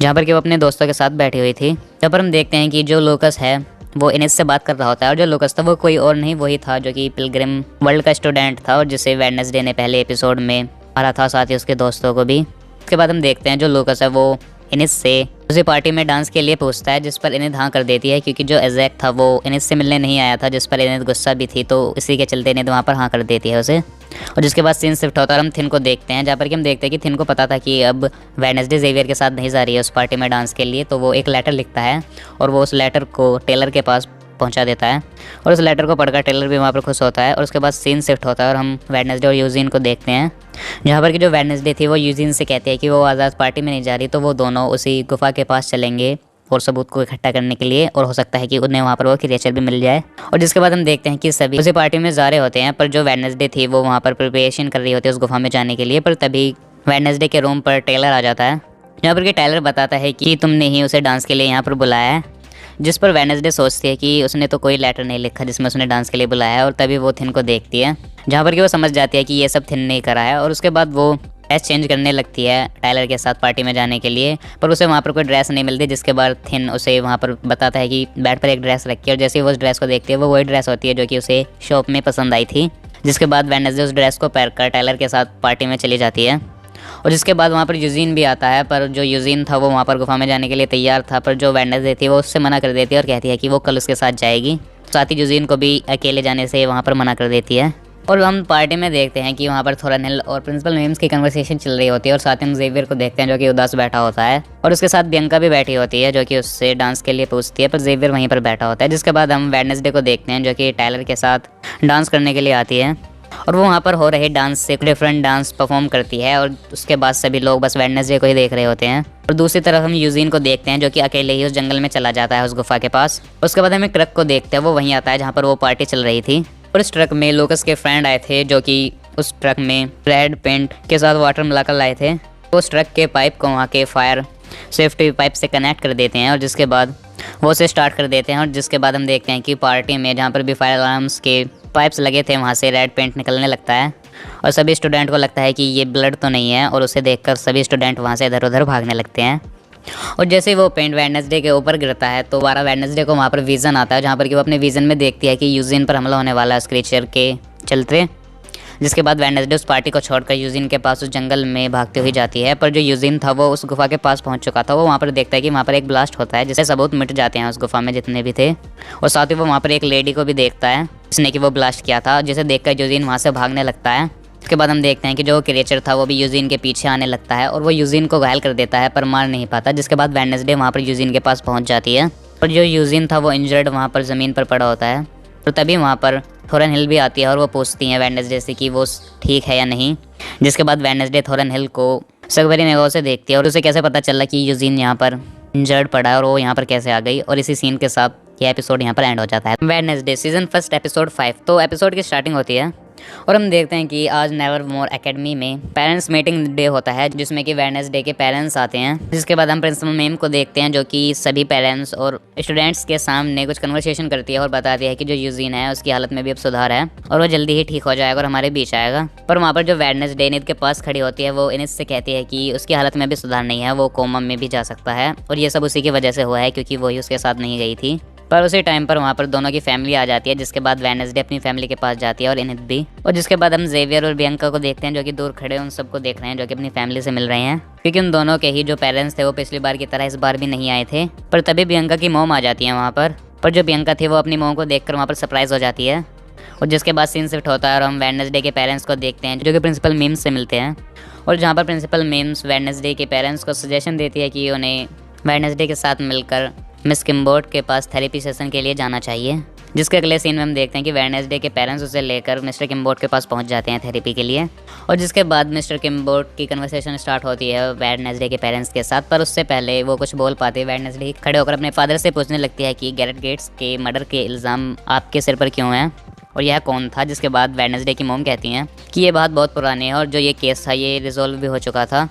जहाँ पर कि वो अपने दोस्तों के साथ बैठी हुई थी। जहाँ पर हम देखते हैं कि जो लूकस है वो इनिद से बात कर रहा होता है और जो लूकस था वो कोई और नहीं वही था जो कि पिलग्रिम वर्ल्ड का स्टूडेंट था और जिसे वेडनेसडे ने पहले एपिसोड में मारा था, साथ ही उसके दोस्तों को भी। उसके बाद हम देखते हैं जो लूकस है वो इनिद से उसी पार्टी में डांस के लिए पूछता है, जिस पर इनिद हाँ कर देती है, क्योंकि जो एजैक था वो इनिद से मिलने नहीं आया था, जिस पर इनिद गुस्सा भी थी, तो इसी के चलते इनिद वहाँ पर हाँ कर देती है उसे। और जिसके बाद सीन शिफ्ट होता है और हम थिन को देखते हैं, जहाँ पर कि हम देखते हैं कि थिन को पता था कि अब वेडनेसडे ज़ेवियर के साथ नहीं जा रही है उस पार्टी में डांस के लिए, तो वो एक लेटर लिखता है और वो उस लेटर को टेलर के पास पहुंचा देता है और उस लेटर को पढ़कर टेलर भी वहाँ पर खुश होता है। और उसके बाद सीन शिफ्ट होता है और हम वेडनेसडे और यूजीन को देखते हैं, जहाँ पर कि जो वेडनेसडे थी वो यूजीन से कहती है कि वो आज़ाद पार्टी में नहीं जा रही, तो वो दोनों उसी गुफा के पास चलेंगे और सबूत को इकट्ठा करने के लिए, और हो सकता है कि उन्हें वहाँ पर वो क्रिएचर भी मिल जाए। और जिसके बाद हम देखते हैं कि सभी उसी पार्टी में जा रहे होते हैं, पर जो वेडनेसडे थी वो वहाँ पर प्रिपरेशन कर रही होती है उस गुफा में जाने के लिए। पर तभी वेडनेसडे के रूम पर टेलर आ जाता है, जहाँ पर कि टेलर बताता है कि तुमने ही उसे डांस के लिए यहाँ पर बुलाया है। जिस पर वेडनेसडे सोचती है कि उसने तो कोई लेटर नहीं लिखा जिसमें उसने डांस के लिए बुलाया है, और तभी वो थिन को देखती है, जहाँ पर कि वो समझ जाती है कि ये सब थिन ने करा है। और उसके बाद वो ड्रेस चेंज करने लगती है टाइलर के साथ पार्टी में जाने के लिए, पर उसे वहाँ पर कोई ड्रेस नहीं मिलती। जिसके बाद थिन उसे वहाँ पर बताता है कि बेड पर एक ड्रेस रखी है, और जैसे ही वो उस ड्रेस को देखती है वो वही ड्रेस होती है जो कि उसे शॉप में पसंद आई थी। जिसके बाद वेडनेसडे उस ड्रेस को पहनकर टाइलर के साथ पार्टी में चली जाती है। और जिसके बाद वहाँ पर यूजीन भी आता है, पर जो यूजीन था वो वहाँ पर गुफा में जाने के लिए तैयार था, पर जो वेडनेसडे थी वो उससे मना कर देती है और कहती है कि वो कल उसके साथ जाएगी। साथ ही यूजीन को भी अकेले जाने से वहाँ पर मना कर देती है। और हम पार्टी में देखते हैं कि वहाँ पर थोरन और प्रिंसिपल मीम्स की कन्वर्सेशन चल रही होती है और साथ ही हम जेवियर को देखते हैं जो कि उदास बैठा होता है और उसके साथ बियंका भी बैठी होती है जो कि उससे डांस के लिए पूछती है, पर जेवियर वहीं पर बैठा होता है। जिसके बाद हम वेडनेसडे को देखते हैं जो कि टायलर के साथ डांस करने के लिए आती है और वो वहाँ पर हो रहे डांस से डिफरेंट डांस परफॉर्म करती है और उसके बाद सभी लोग बस वेडनेसडे को ही देख रहे होते हैं। और दूसरी तरफ हम यूजीन को देखते हैं जो कि अकेले ही उस जंगल में चला जाता है उस गुफा के पास। उसके बाद हम एक ट्रक को देखते हैं, वो वहीं आता है जहाँ पर वो पार्टी चल रही थी और इस ट्रक में लोकस के फ्रेंड आए थे जो कि उस ट्रक में रेड पेंट के साथ वाटर मिलाकर लाए थे। वो उस ट्रक के पाइप को वहाँ के फायर सेफ्टी पाइप से कनेक्ट कर देते हैं और जिसके बाद वो उसे स्टार्ट कर देते हैं और जिसके बाद हम देखते हैं कि पार्टी में जहाँ पर भी फायर अलार्म्स के पाइप्स लगे थे वहाँ से रेड पेंट निकलने लगता है और सभी स्टूडेंट को लगता है कि ये ब्लड तो नहीं है और उसे देखकर सभी स्टूडेंट वहाँ से इधर उधर भागने लगते हैं। और जैसे ही वो पेंट वेडनेसडे के ऊपर गिरता है तो 12 वेडनेसडे को वहाँ पर विज़न आता है जहाँ पर कि वो अपने विज़न में देखती है कि यूजीन पर हमला होने वाला है उस क्रीचर के चलते। जिसके बाद वेडनेसडे उस पार्टी को छोड़कर यूजीन के पास उस जंगल में भागती हुई जाती है, पर जो यूजीन था वो उस गुफा के पास पहुंच चुका था। वो वहाँ पर देखता है कि वहाँ पर एक ब्लास्ट होता है जिससे सबूत मिट जाते हैं उस गुफा में जितने भी थे और साथ ही वो वहाँ पर एक लेडी को भी देखता है जिसने कि वो ब्लास्ट किया था, जिसे देखकर यूजीन वहाँ से भागने लगता है। उसके बाद हम देखते हैं कि जो क्रिएचर था वो भी यूजीन के पीछे आने लगता है और वो यूजीन को घायल कर देता है पर मार नहीं पाता। जिसके बाद वेडनेसडे वहाँ पर यूजीन के पास पहुँच जाती है और जो यूजीन था वो इंजर्ड वहाँ पर ज़मीन पर पड़ा होता है। तो तभी वहाँ पर थोरन हिल भी आती है और वो पूछती हैं वेडनेसडे से कि वो ठीक है या नहीं। जिसके बाद वेडनेसडे थोरन हिल को सकभरी निगाहों से देखती है और उसे कैसे पता चला कि यूजीन यहाँ पर इंजर्ड पड़ा है और वो यहाँ पर कैसे आ गई। और इसी सीन के साथ ये एपिसोड यहाँ पर एंड हो जाता है। Wednesday season 1 episode 5। तो एपिसोड की स्टार्टिंग होती है और हम देखते हैं कि आज नेवर मोर एकेडमी में पेरेंट्स मीटिंग डे होता है जिसमें कि वेडनेसडे के पेरेंट्स आते हैं। जिसके बाद हम प्रिंसिपल मैम को देखते हैं जो कि सभी पेरेंट्स और स्टूडेंट्स के सामने कुछ कन्वर्सेशन करती है और बताती है कि जो यूजीन है उसकी हालत में भी अब सुधार है और वो जल्दी ही ठीक हो जाएगा और हमारे बीच आएगा। पर वहाँ पर जो वेडनेसडे इनित के पास खड़ी होती है वो इनित से कहती है कि उसकी हालत में भी सुधार नहीं है, वो कोमा में भी जा सकता है और ये सब उसी की वजह से हुआ है क्योंकि वही उसके साथ नहीं गई थी। पर उसी टाइम पर वहाँ पर दोनों की फैमिली आ जाती है। जिसके बाद वेडनेसडे अपनी फैमिली के पास जाती है और इनित भी। और जिसके बाद हम जेवियर और बियंका को देखते हैं जो कि दूर खड़े उन सबको देख रहे हैं जो कि अपनी फैमिली से मिल रहे हैं क्योंकि उन दोनों के ही जो पेरेंट्स थे वो पिछली बार की तरह इस बार भी नहीं आए थे। पर तभी बियंका की मॉम आ जाती है वहाँ पर जो बियंका थी वो अपनी मॉम को देखकर वहाँ पर सरप्राइज हो जाती है। और जिसके बाद सीन शिफ्ट होता है और हम वेडनेसडे के पेरेंट्स को देखते हैं जो कि प्रिंसिपल मीम्स से मिलते हैं और जहाँ पर प्रिंसिपल मीम्स वेडनेसडे के पेरेंट्स को सजेशन देती है कि उन्हें वेडनेसडे के साथ मिलकर मिस किम्बोर्ड के पास थेरेपी सेशन के लिए जाना चाहिए। जिसके अगले सीन में हम देखते हैं कि वेडनेसडे के पेरेंट्स उसे लेकर मिस्टर किम्बोर्ड के पास पहुंच जाते हैं थेरेपी के लिए। और जिसके बाद मिस्टर किम्बोर्ड की कन्वर्सेशन स्टार्ट होती है वेडनेसडे के पेरेंट्स के साथ, पर उससे पहले वो कुछ बोल पाते वेडनेसडे खड़े होकर अपने फादर से पूछने लगती है कि गैरेट गेट्स के मर्डर के इल्ज़ाम आपके सिर पर क्यों हैं और यह कौन था। जिसके बाद वेडनेसडे की मॉम कहती हैं कि ये बात बहुत पुरानी है और जो ये केस था ये रिजोल्व भी हो चुका था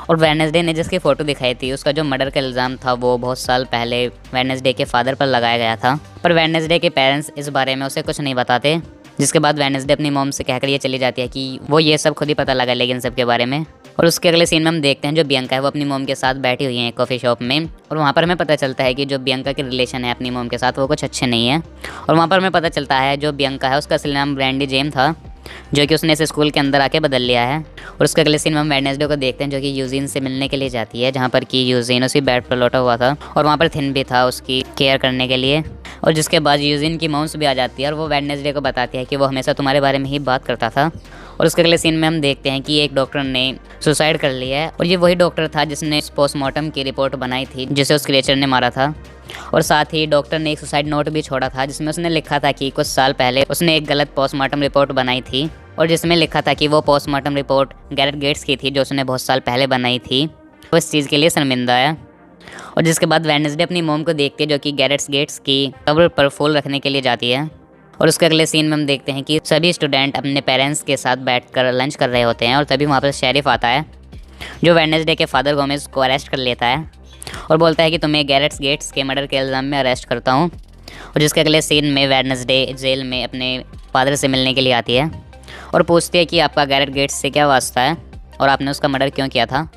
और वेडनेसडे ने जिसकी फ़ोटो दिखाई थी उसका जो मर्डर का इल्ज़ाम था वो बहुत साल पहले वेडनेसडे के फादर पर लगाया गया था। पर वेडनेसडे के पेरेंट्स इस बारे में उसे कुछ नहीं बताते। जिसके बाद वेडनेसडे अपनी मॉम से कहकर ये चली जाती है कि वो ये सब खुद ही पता लगा लेगी इन सब के बारे में। और उसके अगले सीन में हम देखते हैं जो बियंका है वो अपनी मॉम के साथ बैठी हुई है कॉफ़ी शॉप में और वहाँ पर हमें पता चलता है कि जो बियंका के रिलेशन है अपनी मॉम के साथ वो कुछ अच्छे नहीं है। और वहाँ पर हमें पता चलता है जो बियंका है उसका असली नाम ब्रैंडी जेम था जो कि उसने इस स्कूल के अंदर आके बदल लिया है। और उसके अगले सीन में हम वेडनेसडे को देखते हैं जो कि यूजीन से मिलने के लिए जाती है जहाँ पर कि यूजीन उसी बेड पर लौटा हुआ था और वहाँ पर थिन भी था उसकी केयर करने के लिए। और जिसके बाद यूजीन की मॉम्स भी आ जाती है और वो वेडनेसडे को बताती है कि वो हमेशा तुम्हारे बारे में ही बात करता था। और उसके अगले सीन में हम देखते हैं कि एक डॉक्टर ने सुसाइड कर लिया है और ये वही डॉक्टर था जिसने पोस्टमार्टम की रिपोर्ट बनाई थी जिसे उस क्रिएचर ने मारा था। और साथ ही डॉक्टर ने एक सुसाइड नोट भी छोड़ा था जिसमें उसने लिखा था कि कुछ साल पहले उसने एक गलत पोस्टमार्टम रिपोर्ट बनाई थी और जिसमें लिखा था कि वो पोस्टमार्टम रिपोर्ट गैरेट गेट्स की थी जो उसने बहुत साल पहले बनाई थी। वो इस चीज़ के लिए शर्मिंदा है। और जिसके बाद वेडनेसडे अपनी मॉम को देखती है जो कि गैरेट गेट्स की कब्र पर फूल रखने के लिए जाती है। और उसके अगले सीन में हम देखते हैं कि सभी स्टूडेंट अपने पेरेंट्स के साथ बैठकर लंच कर रहे होते हैं और तभी वहाँ पर शेरिफ आता है जो वेडनेसडे के फादर गोमेज को अरेस्ट कर लेता है और बोलता है कि तुम्हें गैरेट गेट्स के मर्डर के इल्ज़ाम में अरेस्ट करता हूँ। और जिसके अगले सीन में वेडनेसडे जेल में अपने फादर से मिलने के लिए आती है और पूछती है कि आपका गैरेट गेट्स से क्या वास्ता है और आपने उसका मर्डर क्यों किया था।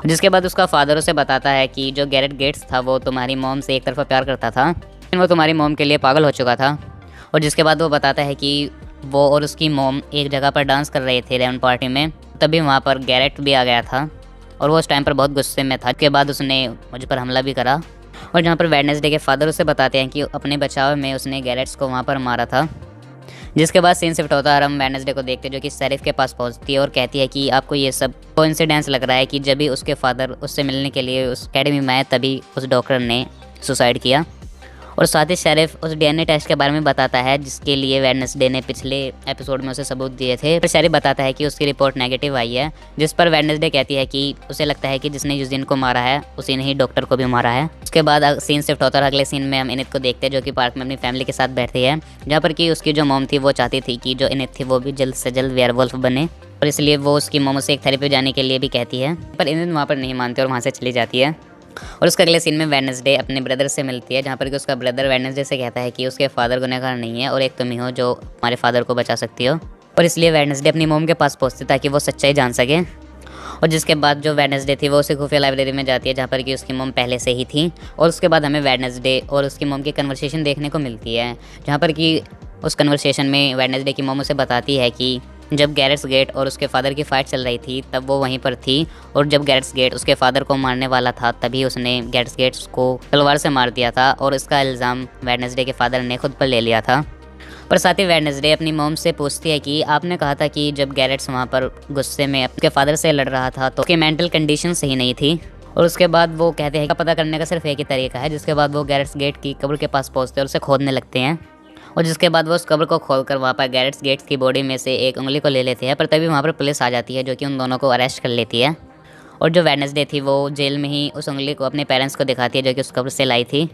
जिसके बाद उसका फादर उसे बताता है कि जो गैरेट गेट्स था वो तुम्हारी मॉम से एक तरफा प्यार करता था लेकिन वो तुम्हारी मॉम के लिए पागल हो चुका था। और जिसके बाद वो बताता है कि वो और उसकी मॉम एक जगह पर डांस कर रहे थे रेवन पार्टी में, तभी वहाँ पर गैरेट भी आ गया था और वो उस टाइम पर बहुत गुस्से में था। उसके बाद उसने मुझ पर हमला भी करा। और जहाँ पर वेडनेसडे के फादर उसे बताते हैं कि अपने बचाव में उसने गैरेट्स को वहाँ पर मारा था। जिसके बाद सीन शिफ्ट होता है और हम वेडनेसडे को देखते हैं जो कि शेरिफ के पास पहुंचती है और कहती है कि आपको ये सब कोइंसिडेंस लग रहा है कि जब भी उसके फादर उससे मिलने के लिए उस एकेडमी में आए तभी उस डॉक्टर ने सुसाइड किया। और साथ ही शेरिफ उस डीएनए टेस्ट के बारे में बताता है जिसके लिए वेडनेसडे ने पिछले एपिसोड में उसे सबूत दिए थे। फिर शेरिफ बताता है कि उसकी रिपोर्ट नेगेटिव आई है, जिस पर वेडनेसडे कहती है कि उसे लगता है कि जिसने यूजिन को मारा है उसी ने ही डॉक्टर को भी मारा है। उसके बाद सीन शिफ्ट होता है और अगले सीन में हम इनित को देखते हैं जो कि पार्क में अपनी फैमिली के साथ बैठती है, जहाँ पर कि उसकी जो मॉम थी वो चाहती थी कि जो इनित थी वो भी जल्द से जल्द वेयरवुल्फ बने, और इसलिए वो उसकी मॉम से एक थेरेपी जाने के लिए भी कहती है, पर इनित वहाँ पर नहीं मानती और वहाँ से चली जाती है। और उसके अगले सीन में वेडनेसडे अपने ब्रदर से मिलती है, जहाँ पर कि उसका ब्रदर वेडनेसडे से कहता है कि उसके फादर गुनहगार नहीं है और एक तुम ही हो जो हमारे फादर को बचा सकती हो, और इसलिए वेडनेसडे अपनी मोम के पास पहुँचती ताकि वो सच्चाई जान सके। और जिसके बाद जो वेडनेसडे थी वो उसे खुफिया लाइब्रेरी में जाती है जहाँ पर कि उसकी मोम पहले से ही थी, और उसके बाद हमें वेडनेसडे और उसकी मोम की कन्वर्सेशन देखने को मिलती है, जहाँ पर कि उस कन्वर्सेशन में वेडनेसडे की मोम उसे बताती है कि जब गैरेट्स गेट और उसके फादर की फ़ाइट चल रही थी तब वो वहीं पर थी, और जब गैरेट्स गेट उसके फादर को मारने वाला था तभी उसने गैरेट्स गेट्स को तलवार से मार दिया था, और इसका इल्ज़ाम वेडनेसडे के फादर ने खुद पर ले लिया था। पर साथ ही वेडनेसडे अपनी मॉम से पूछती है कि आपने कहा था कि जब गैरेट्स वहाँ पर गुस्से में अपने फादर से लड़ रहा था तो उसकी मेंटल कंडीशन सही नहीं थी, और उसके बाद वो कहते हैं कि पता करने का सिर्फ एक ही तरीका है। जिसके बाद वो गैरेट्स गेट की कब्र के पास पहुँचते हैं और उसे खोदने लगते हैं, और जिसके बाद वो उस कब्र को खोलकर वहाँ पर गैरेट्स गेट्स की बॉडी में से एक उंगली को ले लेते हैं, पर तभी वहाँ पर पुलिस आ जाती है जो कि उन दोनों को अरेस्ट कर लेती है। और जो वेडनेसडे थी वो जेल में ही उस उंगली को अपने पेरेंट्स को दिखाती है जो कि उस कब्र से लाई थी,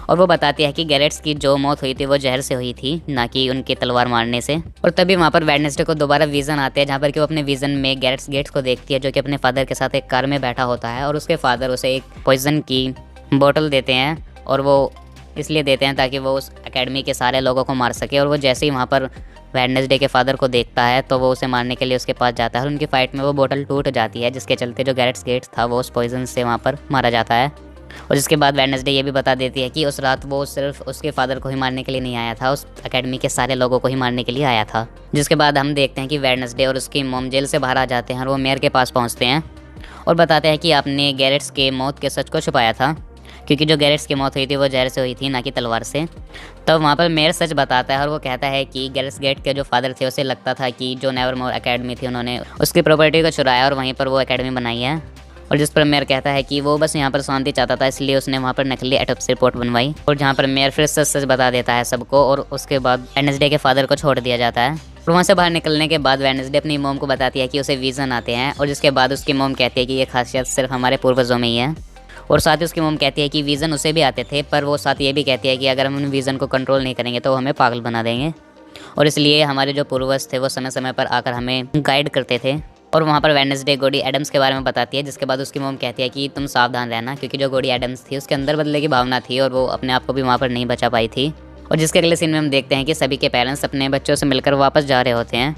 और वो बताती है कि गैरेट्स की जो मौत हुई थी वो जहर से हुई थी, ना कि उनकी तलवार मारने से। और तभी वहाँ पर वेडनेसडे को दोबारा विज़न आते हैं, जहाँ पर कि वो अपने विज़न में गैरेट्स गेट्स को देखती है जो कि अपने फादर के साथ एक कार में बैठा होता है, और उसके फादर उसे एक पॉइजन की बोतल देते हैं, और वो इसलिए देते हैं ताकि वो उस एकेडमी के सारे लोगों को मार सके। और वो जैसे ही वहाँ पर वेडनेसडे के फादर को देखता है तो वो उसे मारने के लिए उसके पास जाता है, और उनकी फाइट में वो बोतल टूट जाती है, जिसके चलते जो गैरेट्स गेट्स था वो उस पॉइजन से वहाँ पर मारा जाता है। और जिसके बाद वेडनेसडे ये भी बता देती है कि उस रात वो सिर्फ उसके फादर को ही मारने के लिए नहीं आया था, उस एकेडमी के सारे लोगों को ही मारने के लिए आया था। जिसके बाद हम देखते हैं कि वेडनेसडे और उसकी मॉम जेल से बाहर आ जाते हैं, और वो मेयर के पास पहुँचते हैं और बताते हैं कि आपने गैरेट्स के मौत के सच को छुपाया था, क्योंकि जो गैरेट्स की मौत हुई थी वो जहर से हुई थी, ना कि तलवार से। तब वहाँ पर मेयर सच बताता है, और वो कहता है कि गैरेट्स गेट के जो फादर थे उसे लगता था कि जो नेवरमोर एकेडमी थी उन्होंने उसकी प्रॉपर्टी को चुराया और वहीं पर वो एकेडमी बनाई है। और जिस पर मेयर कहता है कि वो बस यहाँ पर शांति चाहता था, इसलिए उसने वहाँ पर नकली ऑटोप्सी रिपोर्ट बनवाई, और जहाँ पर मेयर फिर सच बता देता है सबको, और उसके बाद वेडनेसडे के फादर को छोड़ दिया जाता है। और वहाँ से बाहर निकलने के बाद वेडनेसडे अपनी मोम को बताती है कि उसे विज़न आते हैं, और जिसके बाद उसकी मोम कहती है कि ये खासियत सिर्फ हमारे पूर्वजों में ही है। और साथ ही उसकी मोम कहती है कि विज़न उसे भी आते थे, पर वो साथ ये भी कहती है कि अगर हम उन विज़न को कंट्रोल नहीं करेंगे तो वो हमें पागल बना देंगे, और इसलिए हमारे जो पूर्वज थे वो समय समय पर आकर हमें गाइड करते थे। और वहाँ पर वेडनेसडे गोडी एडम्स के बारे में बताती है, जिसके बाद उसकी मोम कहती है कि तुम सावधान रहना, क्योंकि जो गोडी एडम्स थी उसके अंदर बदले की भावना थी और वो अपने आप को भी वहाँ पर नहीं बचा पाई थी। और जिसके अगले सीन में हम देखते हैं कि सभी के पेरेंट्स अपने बच्चों से मिलकर वापस जा रहे होते हैं,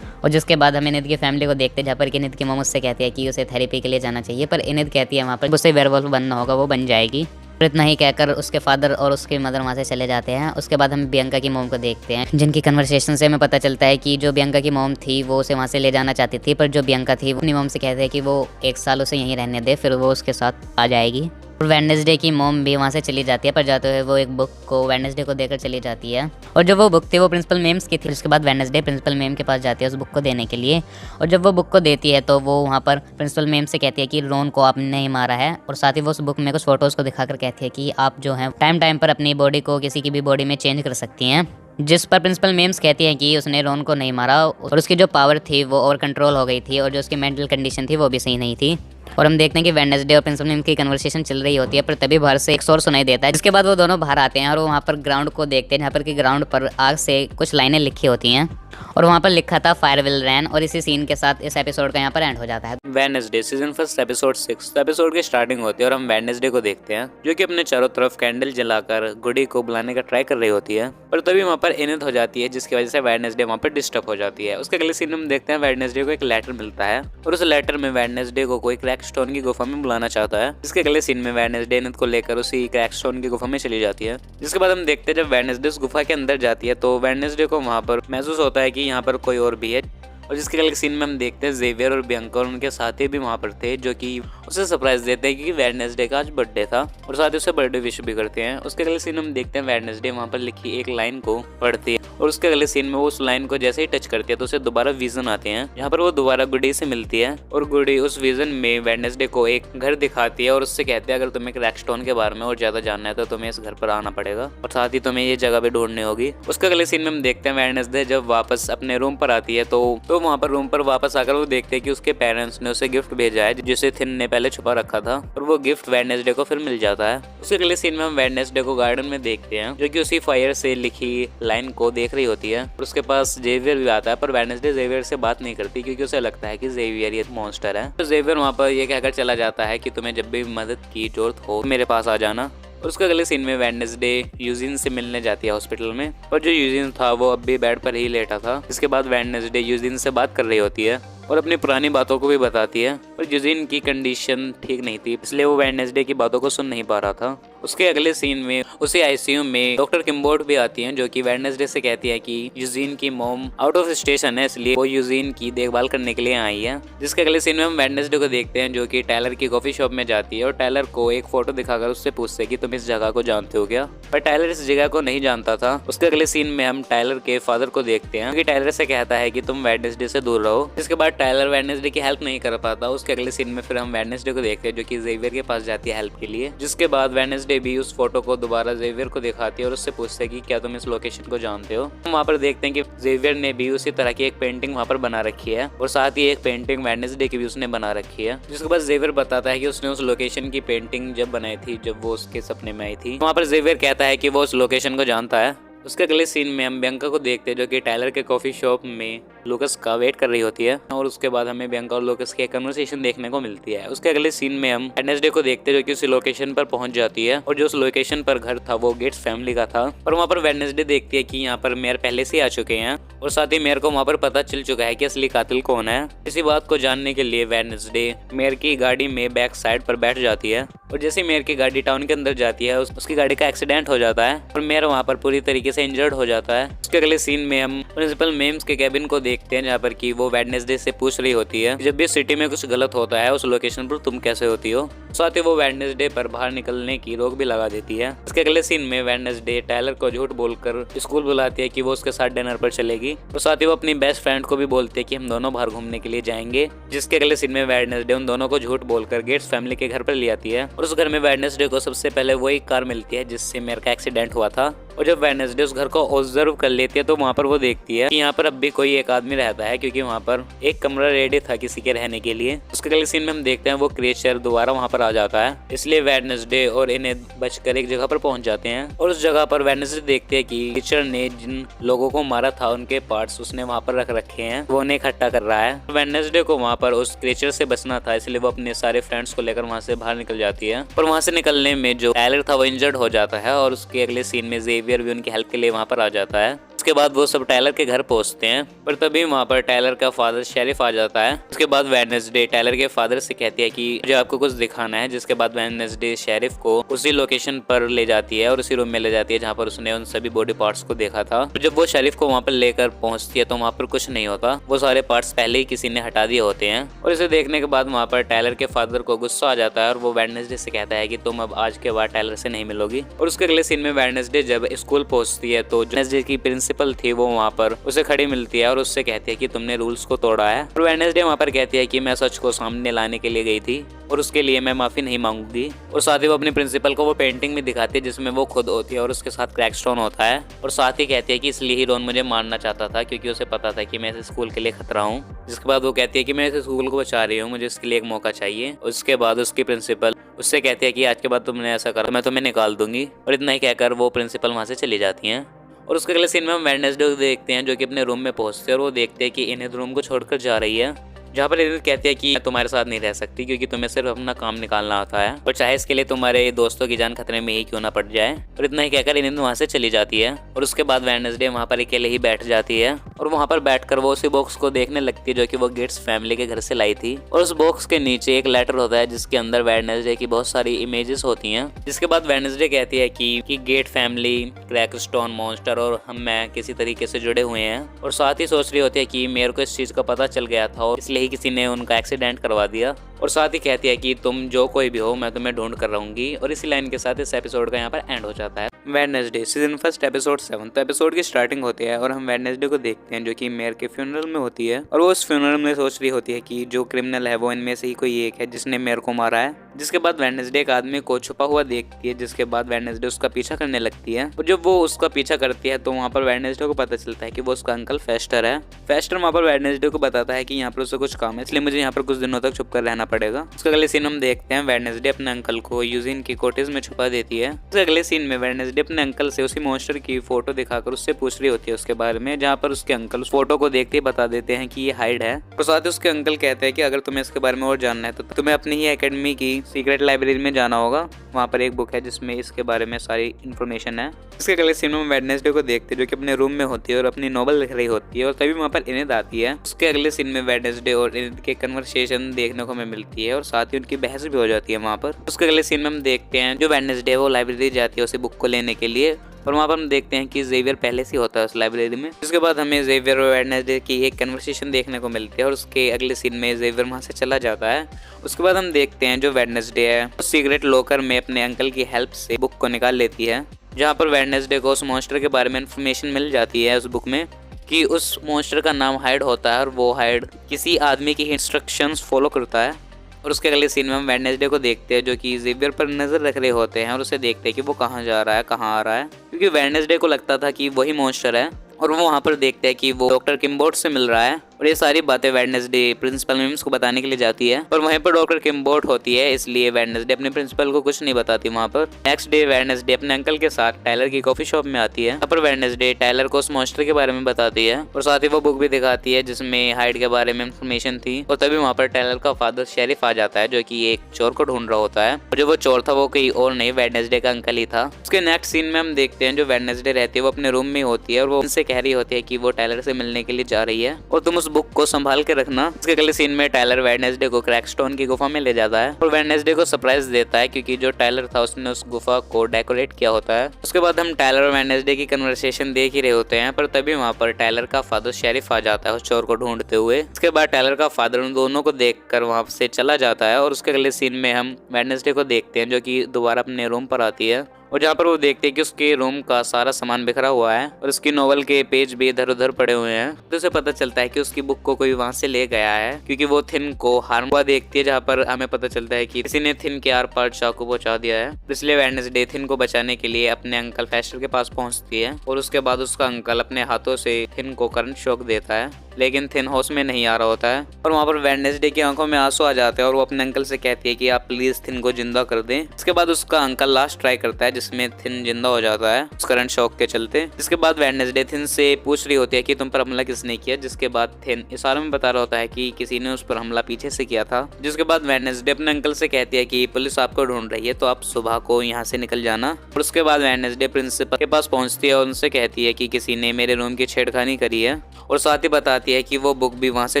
और जिसके बाद हमें इनित की फैमिली को देखते हैं, जहाँ पर कि इनित की मोम उससे कहती है कि उसे थेरेपी के लिए जाना चाहिए, पर इनित कहती है वहाँ पर उसे वेयरवुल्फ बनना होगा, वो बन जाएगी। और इतना ही कहकर उसके फादर और उसके मदर वहाँ से चले जाते हैं। उसके बाद हम बियंका की मोम को देखते हैं, जिनकी कन्वर्सेशन से हमें पता चलता है कि जो बियंका की मोम थी वो उसे वहाँ से ले जाना चाहती थी, पर जो बियंका थी वो अपनी मोम से कहते हैं कि वो 1 साल उसे यहीं रहने दे, फिर वो उसके साथ आ जाएगी। और वेडनेसडे की मोम भी वहाँ से चली जाती है, पर जाते हुए वो एक बुक को वेडनेसडे को देकर चली जाती है, और जो वो बुक थी वो प्रिंसिपल मेम्स की थी। उसके बाद वेडनेसडे प्रिंसिपल मेम के पास जाती है उस बुक को देने के लिए, और जब वो बुक को देती है तो वो वहाँ पर प्रिंसिपल मेम से कहती है कि रोन को आपने ही मारा है, और साथ ही वो उस बुक में कुछ फोटोज़ को दिखाकर कहती है कि आप जो है टाइम पर अपनी बॉडी को किसी की भी बॉडी में चेंज कर सकती हैं। जिस पर प्रिंसिपल मेम्स कहती है कि उसने रोन को नहीं मारा, और उसकी जो पावर थी वो ओवर कंट्रोल हो गई थी, और जो उसकी मेंटल कंडीशन थी वो भी सही नहीं थी। और हम देखते हैं कि वेडनेसडे और प्रिंसिपल मेम की कन्वर्सेशन चल रही होती है, पर तभी बाहर से एक शोर सुनाई देता है। जिसके बाद वो दोनों बाहर आते हैं और वहाँ पर ग्राउंड को देखते हैं, जहाँ पर कि ग्राउंड पर आग से कुछ लाइनें लिखी होती हैं, और वहाँ पर लिखा था फायर विल रैन। और इसी सीन के साथ इस एपिसोड का यहाँ पर एंड हो जाता है। वेडनेसडे सीजन 1 एपिसोड 6 एपिसोड की स्टार्टिंग होती है और हम वेडनेसडे को देखते हैं जो कि अपने चारों तरफ कैंडल जलाकर गुडी को बुलाने का ट्राई कर रही होती है, पर तभी वहाँ पर इनित हो जाती है, जिसकी वजह से वेडनेसडे वहाँ पर डिस्टर्ब हो जाती है। उसके अगले सीन में हम देखते हैं वेडनेसडे को एक लेटर मिलता है, और उस लेटर में वेडनेसडे को कोई क्रैकस्टोन की गुफा में बुलाना चाहता है। जिसके अगले सीन में वेडनेसडे इनित को लेकर उसी क्रैकस्टोन की गुफा में चली जाती है। जिसके बाद हम देखते हैं जब वेडनेसडे उस गुफा के अंदर जाती है तो वेडनेसडे को वहाँ पर महसूस होता है कि यहाँ पर कोई और भी है। और जिसके अगले सीन में हम देखते हैं जेवियर और बियंका और उनके साथी भी वहाँ पर थे, जो कि उसे सरप्राइज देते हैं कि वेडनेसडे का आज बर्थडे था, और साथ ही उसे बर्थडे विश भी करते हैं। उसके अगले सीन में हम देखते हैं वेडनेसडे वहाँ पर लिखी एक लाइन को पढ़ती है, और उसके अगले सीन में वो उस लाइन को जैसे ही टच करती है तो उसे दोबारा विजन आते हैं, जहाँ पर वो दोबारा गुडी से मिलती है और गुडी उस विजन में वेडनेसडे को एक घर दिखाती है और उससे कहती है अगर तुम्हें क्रैकस्टोन के बारे में और ज्यादा जानना है तो तुम्हें इस घर पर आना पड़ेगा और साथ ही तुम्हें ये जगह भी ढूंढनी होगी। उसके अगले सीन में हम देखते हैं वेडनेसडे जब वापस अपने रूम पर आती है तो वहाँ पर रूम पर वापस आकर वो देखते हैं कि उसके पेरेंट्स ने उसे गिफ्ट भेजा है जिसे थिन ने पहले छुपा रखा था और वो गिफ्ट वेडनेसडे को फिर मिल जाता है। उसके अगले सीन में हम वेडनेसडे को गार्डन में देखते हैं जो कि उसी फायर से लिखी लाइन को देख रही होती है और उसके पास जेवियर भी आता है, पर वेडनेसडे जेवियर से बात नहीं करती क्योंकि उसे लगता है कि जेवियर ये मॉन्स्टर है। तो जेवियर वहाँ पर ये कहकर चला जाता है कि तुम्हें जब भी मदद की जरूरत हो मेरे पास आ जाना। और उसके अगले सीन में वेडनेसडे यूजिन से मिलने जाती है हॉस्पिटल में, और जो यूजिन था वो अब भी बेड पर ही लेटा था। इसके बाद वेडनेसडे यूजिन से बात कर रही होती है और अपनी पुरानी बातों को भी बताती है, पर यूजिन की कंडीशन ठीक नहीं थी इसलिए वो वेडनेसडे की बातों को सुन नहीं पा रहा था। उसके अगले सीन में उसी आईसीयू में डॉक्टर किम्बोर्ड भी आती हैं जो कि वेडनेसडे से कहती है कि यूजिन की मॉम आउट ऑफ स्टेशन है इसलिए वो यूजिन की देखभाल करने के लिए आई है। जिसके अगले सीन में हम वेडनेसडे को देखते हैं जो कि टायलर की कॉफी शॉप में जाती है और टायलर को एक फोटो दिखाकर उससे पूछते हैं कि तुम इस जगह को जानते हो क्या, पर टायलर इस जगह को नहीं जानता था। उसके अगले सीन में हम टायलर के फादर को देखते हैं कि टायलर से कहता है कि तुम वेडनेसडे से दूर रहो। जिसके बाद टायलर वेडनेसडे की हेल्प नहीं कर पाता। उसके अगले सीन में फिर हम वेडनेसडे को देखते हैं जो कि जेवियर के पास जाती है हेल्प के लिए। जिसके बाद वेडनेसडे भी उस फोटो को दोबारा जेवियर को दिखाती है और उससे पूछते हैं कि क्या तुम इस लोकेशन को जानते हो। हम वहाँ पर देखते हैं कि जेवियर ने भी उसी तरह की एक पेंटिंग वहाँ पर बना रखी है और साथ ही एक पेंटिंग वेडनेसडे की भी उसने बना रखी है। जिसके बाद जेवियर बताता है कि उसने उस लोकेशन की पेंटिंग जब बनाई थी जब वो उसके सपने में आई थी। वहाँ पर जेवियर कहता है कि वो उस लोकेशन को जानता है। उसके अगले सीन में हम बियांका को देखते हैं जो कि टायलर के कॉफी शॉप में लूकस का वेट कर रही होती है और उसके बाद हमें बियांका और लूकस की कन्वर्सेशन देखने को मिलती है। उसके अगले सीन में हम वेडनेसडे को देखते हैं जो कि उस लोकेशन पर पहुंच जाती है और जो उस लोकेशन पर घर था वो गेट्स फैमिली का था और वहाँ पर वेडनेसडे देखती है कि यहाँ पर मेयर पहले से आ चुके हैं और साथ ही मेयर को वहाँ पर पता चल चुका है कि असली कातिल कौन है। इसी बात को जानने के लिए वेडनेसडे मेयर की गाड़ी में बैक साइड पर बैठ जाती है और जैसे मेयर की गाड़ी टाउन के अंदर जाती है उसकी गाड़ी का एक्सीडेंट हो जाता है और मेयर वहाँ पर पूरी तरीके से इंजर्ड हो जाता है। उसके अगले सीन में हम प्रिंसिपल मेम्स के कैबिन को देखते हैं जहाँ पर कि वो वेडनेसडे से पूछ रही होती है जब भी सिटी में कुछ गलत होता है उस लोकेशन पर तुम कैसे होती हो। साथ ही वो वेडनेसडे पर बाहर निकलने की रोक भी लगा देती है। इसके अगले सीन में वेडनेसडे टायलर को झूठ बोलकर स्कूल बुलाती है कि वो उसके साथ डिनर पर चलेगी और साथ ही वो अपनी बेस्ट फ्रेंड को भी बोलती है कि हम दोनों बाहर घूमने के लिए जाएंगे। जिसके अगले सीन में वेडनेसडे उन दोनों को झूठ बोलकर गेट्स फैमिली के घर पर ले आती है और उस घर में वेडनेसडे को सबसे पहले वही कार मिलती है जिससे मेयर का एक्सीडेंट हुआ था। और जब वेडनेसडे उस घर को ऑब्जर्व कर लेती है तो वहाँ पर वो देखती है कि यहाँ पर अब भी कोई एक आदमी रहता है क्योंकि वहाँ पर एक कमरा रेडी था किसी के रहने के लिए। उसके अगले सीन में हम देखते हैं वो क्रिएचर दोबारा वहाँ पर आ जाता है इसलिए वेडनेसडे और इन्हें बचकर एक जगह पर पहुंच जाते हैं और उस जगह पर वेडनेसडे देखते हैं कि क्रिएचर ने जिन लोगों को मारा था उनके पार्ट्स उसने वहाँ पर रख रखे हैं, वो उन्हें इकट्ठा कर रहा है। वेडनेसडे को वहाँ पर उस क्रिएचर से बचना था इसलिए वो अपने सारे फ्रेंड्स को लेकर वहाँ से बाहर निकल जाती है और वहाँ से निकलने में जो टायलर था वो इंजर्ड हो जाता है और उसके अगले सीन में जेवियर भी उनकी हेल्प के लिए वहाँ पर आ जाता है। उसके बाद वो सब टायलर के घर पहुंचते हैं पर तभी वहाँ पर टायलर का फादर शेरिफ आ जाता है। उसके बाद वेडनेसडे टायलर के फादर से कहती है कि मुझे आपको कुछ दिखाना है। जिसके बाद वेडनेसडे शेरिफ को उसी लोकेशन पर ले जाती है और उसी रूम में ले जाती है जहाँ पर उसने उन सभी बॉडी पार्ट्स को देखा था। जब वो शेरिफ को वहाँ पर लेकर पहुंचती है तो वहाँ पर कुछ नहीं होता, वो सारे पार्ट्स पहले ही किसी ने हटा दिए होते हैं। और इसे देखने के बाद वहाँ पर टायलर के फादर को गुस्सा आ जाता है और वो वेडनेसडे से कहता है कि तुम अब आज के बाद टायलर से नहीं मिलोगी। और उसके अगले सीन में वेडनेसडे जब स्कूल पहुंचती है तो वेडनेसडे की प्रिंसिपल थी वो वहाँ पर उसे खड़ी मिलती है और उससे कहती है कि तुमने रूल्स को तोड़ा है। और वेडनेसडे वहाँ पर कहती है कि मैं सच को सामने लाने के लिए गई थी और उसके लिए मैं माफी नहीं मांगूंगी। और साथ ही वो अपनी प्रिंसिपल को वो पेंटिंग भी दिखाती है जिसमें वो खुद होती है और उसके साथ क्रैकस्टोन होता है और साथ ही कहती है कि इसलिए ही रोन मुझे मारना चाहता था क्योंकि उसे पता था कि मैं इस स्कूल के लिए खतरा हूँ। जिसके बाद वो कहती है कि मैं इस स्कूल को बचा रही हूँ, मुझे इसके लिए एक मौका चाहिए। उसके बाद उसकी प्रिंसिपल उससे कहती है कि आज के बाद तुमने ऐसा करा मैं तुम्हें निकाल दूंगी और इतना ही कहकर वो प्रिंसिपल वहाँ से चली जाती हैं। और उसके अगले सीन में हम वेडनेसडे को देखते हैं जो कि अपने रूम में पहुंचते हैं और वो देखते हैं कि इन्हें रूम को छोड़कर जा रही है जहाँ पर इन्हें कहती है कि मैं तुम्हारे साथ नहीं रह सकती क्योंकि तुम्हें सिर्फ अपना काम निकालना आता है और चाहे इसके लिए तुम्हारे दोस्तों की जान खतरे में ही क्यों ना पड़ जाए। और इतना ही कहकर इन्हें वहाँ से चली जाती है और उसके बाद वेडनेसडे वहाँ पर अकेले ही बैठ जाती है और वहाँ पर बैठकर वो उसी बॉक्स को देखने लगती है जो कि वो गेट्स फैमिली के घर से लाई थी। और उस बॉक्स के नीचे एक लेटर होता है जिसके अंदर वेडनेसडे की बहुत सारी इमेजेस होती हैं। जिसके बाद वेडनेसडे कहती है कि गेट फैमिली, क्रैकस्टोन मॉन्स्टर और मैं किसी तरीके से जुड़े हुए हैं और साथ ही सोच रही होती है कि मेरे को इस चीज का पता चल गया था और इसलिए ही किसी ने उनका एक्सीडेंट करवा दिया। और साथ ही कहती है कि तुम जो कोई भी हो मैं तुम्हें ढूंढ कर रहूंगी। और इसी लाइन के साथ इस एपिसोड का यहाँ पर एंड हो जाता है। Wednesday season first episode 7। तो एपिसोड की स्टार्टिंग होती है और हम वेडनेसडे को देखते हैं जो कि मेयर के फ्यूनरल में होती है और वो उस फ्यूनरल में सोच रही होती है कि जो क्रिमिनल है वो इनमें से ही कोई एक है जिसने मेयर को मारा है। जिसके बाद वेडनेसडे एक आदमी को छुपा हुआ देखती है, जिसके बाद वेडनेसडे उसका पीछा करने लगती है और जब वो उसका पीछा करती है तो वहाँ पर वेडनेसडे को पता चलता है कि वो उसका अंकल फेस्टर है। फेस्टर वहाँ पर वेडनेसडे को बताता है कि यहाँ पर उसे कुछ काम है, इसलिए मुझे यहाँ पर कुछ दिनों तक छुप कर रहना पड़ेगा। उसके अगले सीन हम देखते हैं वेडनेसडे अपने अंकल को यूजिन की कोटेज में छुपा देती है। उसके अगले सीन में वेडनेसडे अपने अंकल से उसी मॉन्स्टर की फोटो दिखाकर उससे पूछ रही होती है उसके बारे में, जहाँ पर उसके अंकल उस फोटो को देखते ही बता देते हैं कि ये हाइड है। और साथ ही उसके अंकल कहते हैं कि अगर तुम्हें इसके बारे में और जानना है तो तुम्हें अपनी ही एकेडमी की सीक्रेट लाइब्रेरी में जाना होगा, वहाँ पर एक बुक है जिसमें इसके बारे में सारी इन्फॉर्मेशन है। इसके अगले सीन में वेडनेसडे को देखते हैं जो कि अपने रूम में होती है और अपनी नॉवल लिख रही होती है और तभी वहाँ पर इनेद आती है। उसके अगले सीन में वेडनेसडे और इनेद के कन्वर्सेशन देखने को हमें मिलती है और साथ ही उनकी बहस भी हो जाती है वहाँ पर। उसके अगले सीन में हम देखते हैं जो वेडनेसडे वो लाइब्रेरी जाती है उसे बुक को लेने के लिए और वहाँ पर हम देखते हैं कि जेवियर पहले से होता है उस लाइब्रेरी में। इसके बाद हमें जेवियर और वेडनेसडे की एक कन्वर्सेशन देखने को मिलती है और उसके अगले सीन में जेवियर वहाँ से चला जाता है। उसके बाद हम देखते हैं जो वेडनेसडे है उस सीक्रेट लॉकर में अपने अंकल की हेल्प से बुक को निकाल लेती है, जहाँ पर वेडनेसडे को उस मॉन्स्टर के बारे में इन्फॉर्मेशन मिल जाती है उस बुक में कि उस मॉन्स्टर का नाम हाइड होता है और वो हाइड किसी आदमी की इंस्ट्रक्शंस फॉलो करता है। और उसके अगले सीन में हम वेडनेसडे को देखते हैं जो कि जेवियर पर नजर रख रहे होते हैं और उसे देखते हैं कि वो कहाँ जा रहा है, कहाँ आ रहा है, क्योंकि वेडनेसडे को लगता था कि वही मॉन्स्टर है। और वो वहाँ पर देखते हैं कि वो डॉक्टर किम्बोर्ड से मिल रहा है और ये सारी बातें वेडनेसडे प्रिंसिपल मिम्स को बताने के लिए जाती है और वहीं पर डॉक्टर किम्बोर्ड होती है, इसलिए वेडनेसडे अपने प्रिंसिपल को कुछ नहीं बताती वहाँ पर। नेक्स्ट डे वेडनेसडे अपने अंकल के साथ टाइलर की कॉफी शॉप में आती है। यहाँ पर वेडनेसडे टाइलर को उस मॉन्स्टर के बारे में बताती है और साथ ही वो बुक भी दिखाती है जिसमें हाइड के बारे में इंफॉर्मेशन थी। और तभी वहाँ पर टाइलर का फादर शेरिफ आ जाता है जो कि एक चोर को ढूंढ रहा होता है और जो वो चोर था वो कोई और नहीं वेडनेसडे का अंकल ही था। उसके नेक्स्ट सीन में हम देखते हैं जो वेडनेसडे रहती है वो अपने रूम में होती है और वो उनसे कह रही होती है कि वो टाइलर से मिलने के लिए जा रही है और तुम उस बुक को संभाल के रखना। इसके अगले सीन में टाइलर वेडनेसडे को क्रैकस्टोन की गुफा में ले जाता है और वेडनेसडे को सरप्राइज देता है क्योंकि जो टाइलर था उसने उस गुफा को डेकोरेट किया होता है। उसके बाद हम टाइलर और वेडनेसडे की कन्वर्सेशन देख ही रहे होते हैं, पर तभी वहाँ पर टाइलर का फादर शेरिफ आ जाता है उस चोर को ढूंढते हुए। इसके बाद टाइलर का फादर उन दोनों को देखकर वहाँ से चला जाता है और उसके अगले सीन में हम वेडनेसडे को देखते हैं जो कि दोबारा अपने रूम पर आती है और जहाँ पर वो देखते हैं कि उसके रूम का सारा सामान बिखरा हुआ है और उसकी नोवेल के पेज भी इधर उधर पड़े हुए हैं। तो उसे पता चलता है कि उसकी बुक को कोई वहां से ले गया है क्योंकि वो थिन को हार्म हुआ देखती है, जहाँ पर हमें पता चलता है कि किसी ने थिन के आर पार चाकू पहुंचा दिया है। इसलिए वेडनेसडे थिन को बचाने के लिए अपने अंकल फेस्टर के पास पहुंचती है और उसके बाद उसका अंकल अपने हाथों से थिन को करंट शॉक देता है, लेकिन थिन होश में नहीं आ रहा होता है और वहाँ पर वेडनेसडे की आंखों में आंसू आ जाते हैं और वो अपने अंकल से कहती है कि आप प्लीज थिन को जिंदा कर दें। इसके बाद उसका अंकल लास्ट ट्राई करता है जिसमें थिन जिंदा हो जाता है उस करंट शॉक के चलते। जिसके बाद वेडनेसडे थिन से पूछ रही होती है कि तुम पर हमला किसने किया, जिसके बाद थिन इशारों में बता रहा होता है कि किसी ने उस पर हमला पीछे से किया था। जिसके बाद वेडनेसडे अपने अंकल से कहती है कि पुलिस आपको ढूंढ रही है तो आप सुबह को यहाँ से निकल जाना। और उसके बाद वेडनेसडे प्रिंसिपल के पास पहुंचती है और उनसे कहती है कि किसी ने मेरे रूम की छेड़खानी करी है और साथ ही बताती है कि वो बुक भी वहाँ से